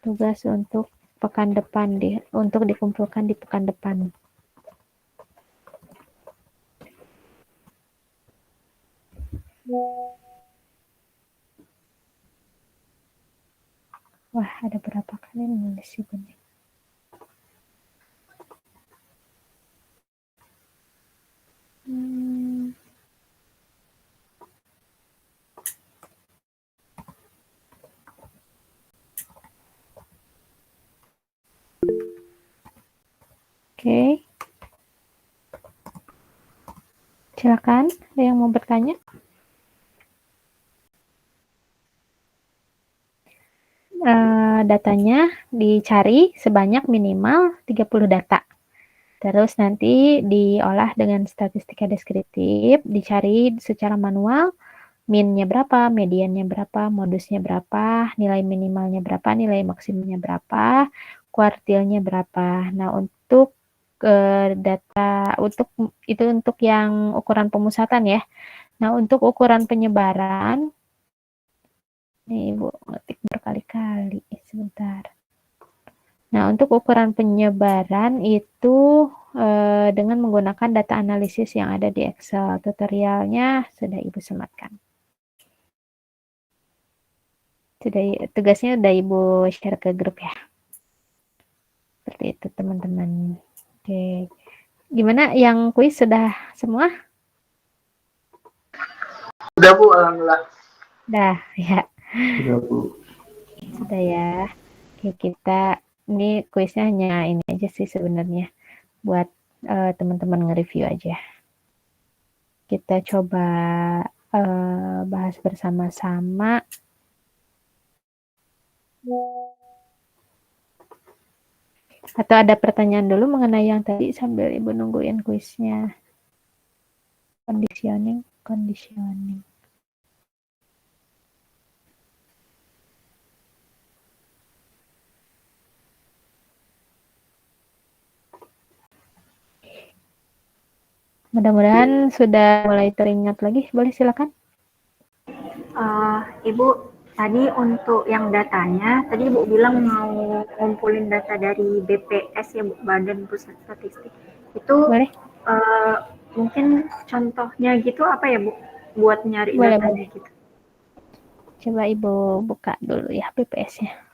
Tugas untuk pekan depan untuk dikumpulkan di pekan depan. Wah, ada berapa kali nulis Ibu nih. Oke. Silakan, ada yang mau bertanya? Datanya dicari sebanyak minimal 30 data. Terus nanti diolah dengan statistika deskriptif, dicari secara manual, min-nya berapa, mediannya berapa, modusnya berapa, nilai minimalnya berapa, nilai maksimumnya berapa, kuartilnya berapa. Nah, untuk data untuk yang ukuran pemusatan ya. Nah, untuk ukuran penyebaran, nih Ibu ngetik berkali-kali, sebentar. Nah, untuk ukuran penyebaran itu dengan menggunakan data analisis yang ada di Excel. Tutorialnya sudah Ibu sematkan. Tugasnya udah Ibu share ke grup ya. Seperti itu teman-teman. Oke. Gimana yang kuis sudah semua? Sudah Bu, alhamdulillah. Dah ya. Sudah Bu. Sudah ya. Oke, ini kuisnya hanya ini aja sih sebenarnya buat teman-teman nge-review aja. Kita coba bahas bersama-sama. Atau ada pertanyaan dulu mengenai yang tadi sambil Ibu nungguin kuisnya. Conditioning. Mudah-mudahan sudah mulai teringat lagi. Boleh silakan. Ibu, tadi untuk yang datanya, tadi Ibu bilang mau ngumpulin data dari BPS ya Bu, Badan Pusat Statistik. Itu Boleh? Mungkin contohnya gitu apa ya Bu, buat nyari Boleh, datanya gitu. Coba Ibu buka dulu ya BPS-nya.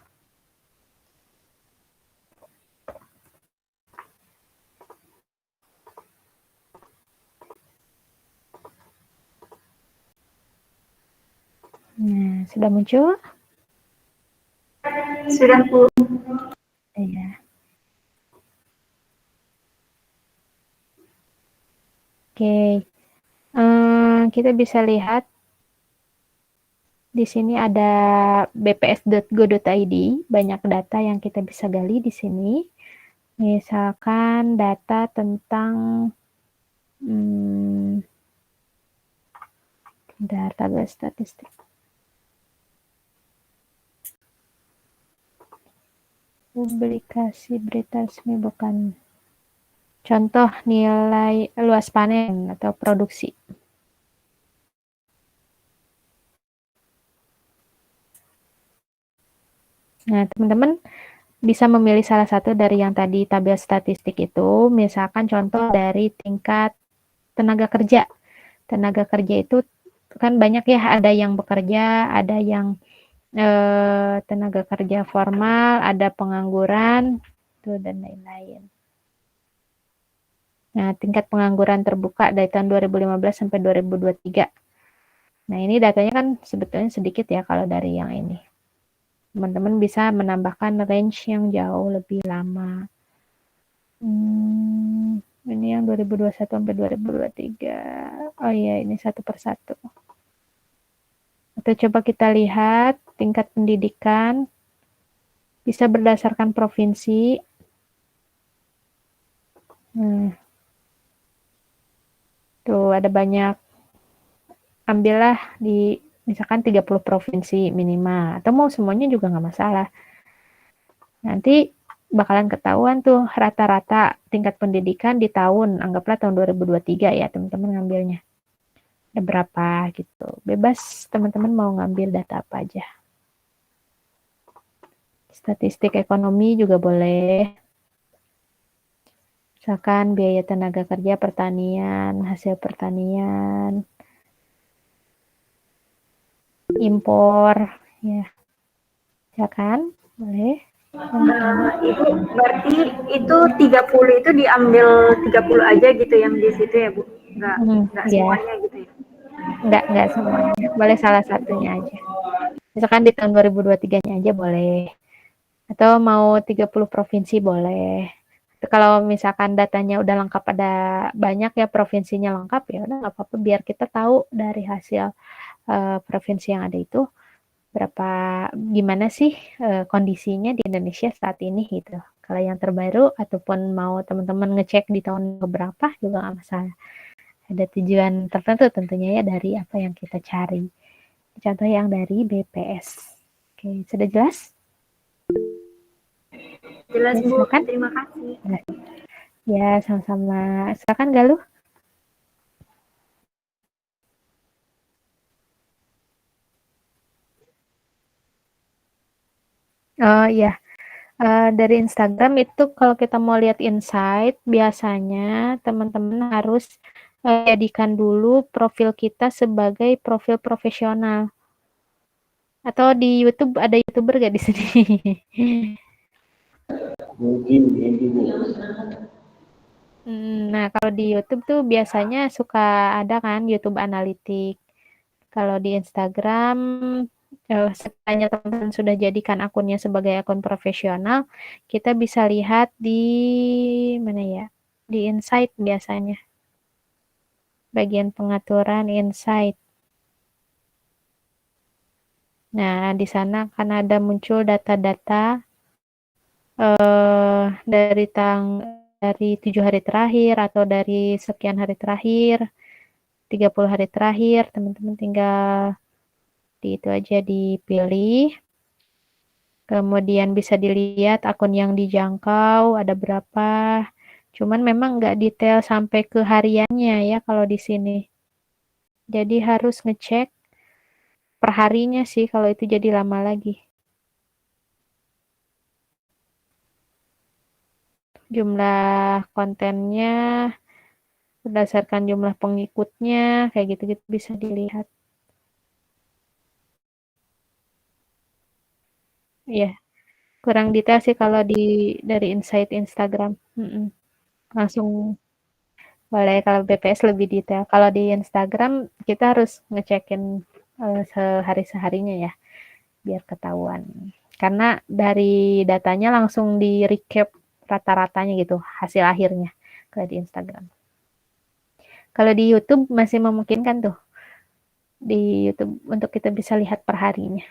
Nah, sudah muncul? Sudah Bu. Iya. Oke. Kita bisa lihat di sini ada bps.go.id, banyak data yang kita bisa gali di sini. Misalkan data tentang database statistik. Publikasi berita resmi bukan. Contoh nilai luas panen atau produksi. Nah, teman-teman bisa memilih salah satu dari yang tadi tabel statistik itu, misalkan contoh dari tingkat tenaga kerja. Tenaga kerja itu kan banyak ya, ada yang bekerja, ada yang tenaga kerja formal, ada pengangguran, dan lain-lain. Nah, tingkat pengangguran terbuka dari tahun 2015 sampai 2023. Nah, ini datanya kan sebetulnya sedikit ya kalau dari yang ini. Teman-teman bisa menambahkan range yang jauh lebih lama. Ini yang 2021 sampai 2023. Oh iya, ini satu persatu. Atau coba kita lihat tingkat pendidikan. Bisa berdasarkan provinsi. Tuh ada banyak. Ambillah di misalkan 30 provinsi minimal. Atau mau semuanya juga nggak masalah. Nanti bakalan ketahuan tuh rata-rata tingkat pendidikan di tahun, anggaplah tahun 2023 ya teman-teman ngambilnya. Ada berapa gitu. Bebas teman-teman mau ngambil data apa aja. Statistik ekonomi juga boleh. Misalkan biaya tenaga kerja pertanian, hasil pertanian, impor, ya. Misalkan boleh. Ibu berarti itu 30 itu diambil 30 aja gitu yang di situ ya Bu? Enggak Ya. semuanya gitu ya? Enggak semuanya. Boleh salah satunya aja. Misalkan di tahun 2023-nya aja boleh. Atau mau 30 provinsi boleh. Kalau misalkan datanya udah lengkap, ada banyak ya provinsinya lengkap, ya udah nggak apa-apa, biar kita tahu dari hasil provinsi yang ada itu gimana sih kondisinya di Indonesia saat ini gitu. Kalau yang terbaru ataupun mau teman-teman ngecek di tahun berapa juga nggak masalah. Ada tujuan tertentu tentunya ya dari apa yang kita cari. Contoh yang dari BPS. Oke, sudah jelas? Jelas Ya, Bu, silakan. terima kasih. Ya, sama-sama. Silakan Galuh. Oh iya, dari Instagram itu kalau kita mau lihat insight, biasanya teman-teman harus jadikan dulu profil kita sebagai profil profesional. Atau di YouTube ada YouTuber gak di sini? Mungkin Bu. Nah, kalau di YouTube tuh biasanya suka ada kan YouTube analitik. Kalau di Instagram, sekiranya teman-teman sudah jadikan akunnya sebagai akun profesional, kita bisa lihat di mana ya? Di Insight biasanya. Bagian pengaturan Insight. Nah, di sana kan ada muncul data-data dari 7 hari terakhir atau dari sekian hari terakhir, 30 hari terakhir, teman-teman tinggal di itu aja dipilih. Kemudian bisa dilihat akun yang dijangkau ada berapa. Cuman memang nggak detail sampai ke hariannya ya kalau di sini. Jadi harus ngecek per harinya sih, kalau itu jadi lama lagi. Jumlah kontennya berdasarkan jumlah pengikutnya, kayak gitu-gitu bisa dilihat. Iya, kurang detail sih kalau dari insight Instagram. Langsung boleh, kalau BPS lebih detail. Kalau di Instagram kita harus ngecekin sehari-seharinya ya, biar ketahuan. Karena dari datanya langsung di recap rata-ratanya gitu, hasil akhirnya kalau di Instagram. Kalau di YouTube masih memungkinkan tuh di YouTube untuk kita bisa lihat per harinya.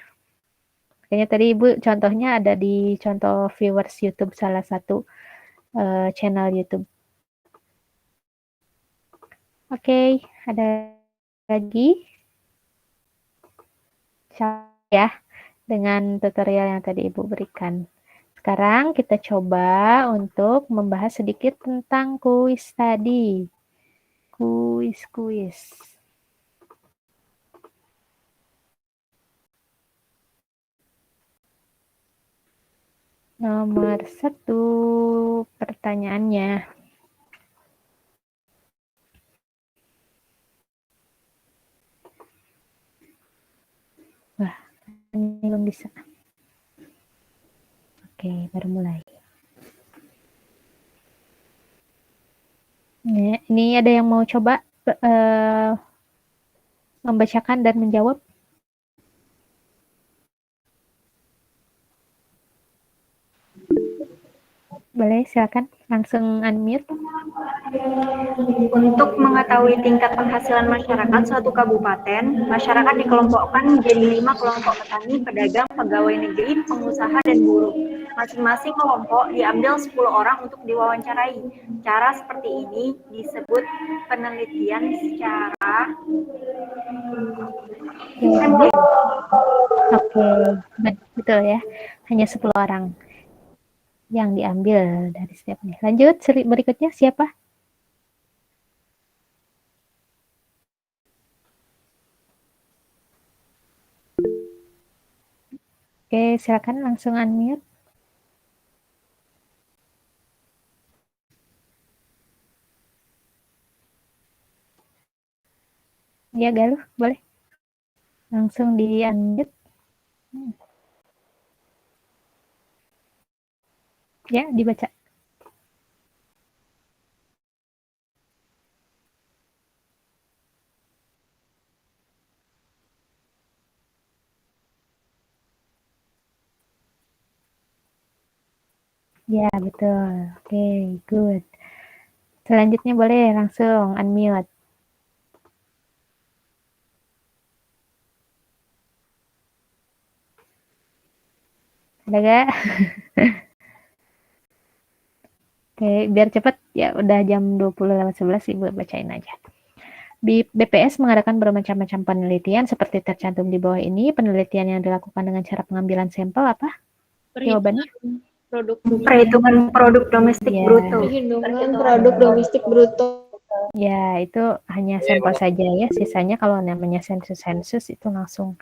Kayaknya tadi Ibu contohnya ada di contoh viewers YouTube salah satu channel YouTube. Oke, ada lagi? Ya, dengan tutorial yang tadi Ibu berikan. Sekarang kita coba untuk membahas sedikit tentang kuis tadi. Kuis. Nomor 1 pertanyaannya. Wah, ini belum bisa. Oke, baru mulai. Ini ada yang mau coba membacakan dan menjawab? Boleh, silakan langsung unmute. Untuk mengetahui tingkat penghasilan masyarakat suatu kabupaten, masyarakat dikelompokkan menjadi 5 kelompok: petani, pedagang, pegawai negeri, pengusaha, dan buruh. Masing-masing kelompok diambil 10 orang untuk diwawancarai. Cara seperti ini disebut penelitian secara sampling. Oke, betul ya. Hanya 10 orang. yang diambil dari setiap ini. Lanjut, berikutnya siapa? Oke, silakan langsung unmute. Ya, Galuh, boleh. Langsung di unmute. Ya, dibaca. Ya, betul. Oke, good. Selanjutnya boleh langsung unmute. Ada gak? Oke, biar cepat ya, udah jam 20:11 Ibu bacain aja. BPS mengadakan bermacam-macam penelitian seperti tercantum di bawah ini. Penelitian yang dilakukan dengan cara pengambilan sampel apa? Jawabannya? Perhitungan produk domestik Ya. bruto. Perhitungan produk domestik bruto. Ya, itu hanya sampel saja ya. Sisanya kalau namanya sensus itu langsung.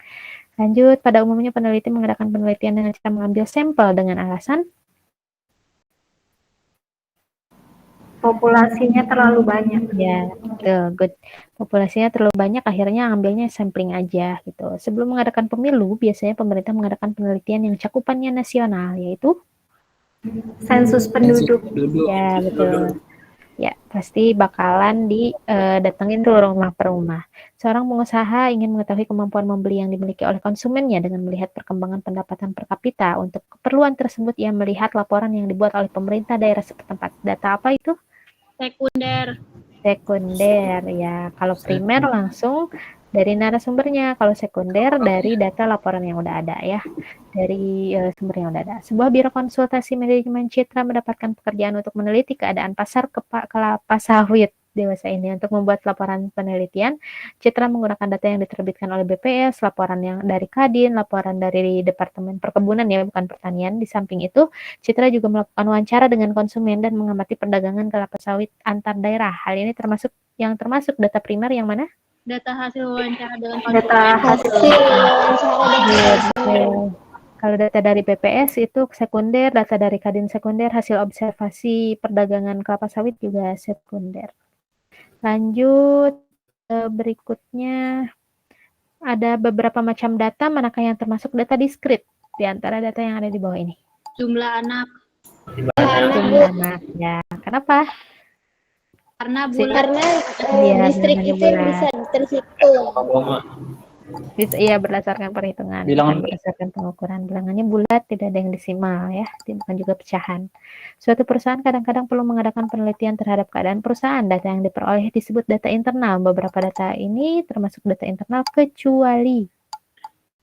Lanjut, pada umumnya peneliti mengadakan penelitian dengan cara mengambil sampel dengan alasan Populasinya terlalu banyak. ya, betul, good. Populasinya terlalu banyak, akhirnya ambilnya sampling aja gitu. Sebelum mengadakan pemilu, biasanya pemerintah mengadakan penelitian yang cakupannya nasional, yaitu Sensus penduduk. ya, betul. Ya, pasti bakalan didatengin tuh rumah per rumah. Seorang pengusaha ingin mengetahui kemampuan membeli yang dimiliki oleh konsumennya dengan melihat perkembangan pendapatan per kapita. Untuk keperluan tersebut, ia melihat laporan yang dibuat oleh pemerintah daerah setempat. Data apa itu? Sekunder, ya. Kalau primer langsung dari narasumbernya, kalau sekunder dari data laporan yang udah ada ya, dari sumber yang udah ada. Sebuah biro konsultasi manajemen citra mendapatkan pekerjaan untuk meneliti keadaan pasar kelapa sawit dewasa ini. Untuk membuat laporan penelitian, Citra menggunakan data yang diterbitkan oleh BPS, laporan yang dari Kadin, laporan dari Departemen Perkebunan ya, bukan pertanian. Di samping itu, Citra juga melakukan wawancara dengan konsumen dan mengamati perdagangan kelapa sawit antar daerah. Hal ini termasuk data primer yang mana? Data hasil wawancara dengan Data hasil Kalau data dari BPS itu sekunder, data dari Kadin sekunder, hasil observasi perdagangan kelapa sawit juga sekunder. Lanjut, berikutnya ada beberapa macam data, manakah yang termasuk data diskrit di antara data yang ada di bawah ini? jumlah anak. Jumlah anak, ya. Kenapa? Karena bulan. Karena Iya, distrik bilangannya itu bulan. bisa terhitung. Iya, berdasarkan perhitungan, bukan berdasarkan pengukuran. Bilangannya bulat, tidak ada yang desimal ya, bukan juga pecahan. Suatu perusahaan kadang-kadang perlu mengadakan penelitian terhadap keadaan perusahaan. Data yang diperoleh disebut data internal. Beberapa data ini termasuk data internal kecuali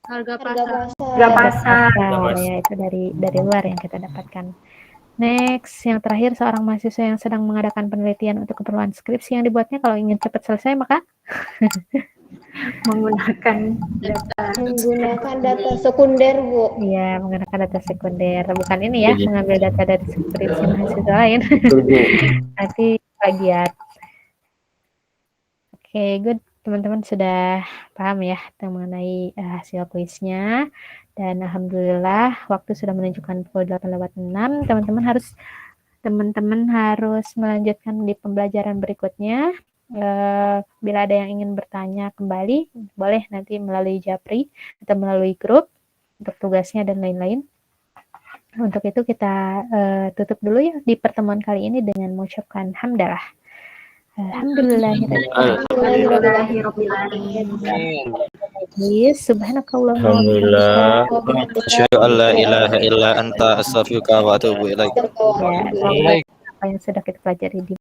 Harga Harga pasar. pasar. ya, itu dari luar yang kita dapatkan. Next, yang terakhir, seorang mahasiswa yang sedang mengadakan penelitian untuk keperluan skripsi yang dibuatnya. Kalau ingin cepat selesai, maka menggunakan data sekunder, Bu. iya, menggunakan data sekunder. Bukan ini ya, mengambil data dari skripsi mahasiswa lain. Nanti plagiat. Oke, good. Teman-teman sudah paham ya mengenai hasil kuisnya. Dan alhamdulillah waktu sudah menunjukkan pukul 8:06. Teman-teman harus melanjutkan di pembelajaran berikutnya. Bila ada yang ingin bertanya kembali, boleh nanti melalui Japri atau melalui grup untuk tugasnya dan lain-lain. Untuk itu kita tutup dulu ya di pertemuan kali ini dengan mengucapkan hamdalah. Subhanakallah. Alhamdulillah. Asyhadu an la ilaha illa anta astaghfiruka wa atubu ilaik. Ya, apa yang sudah kita pelajari di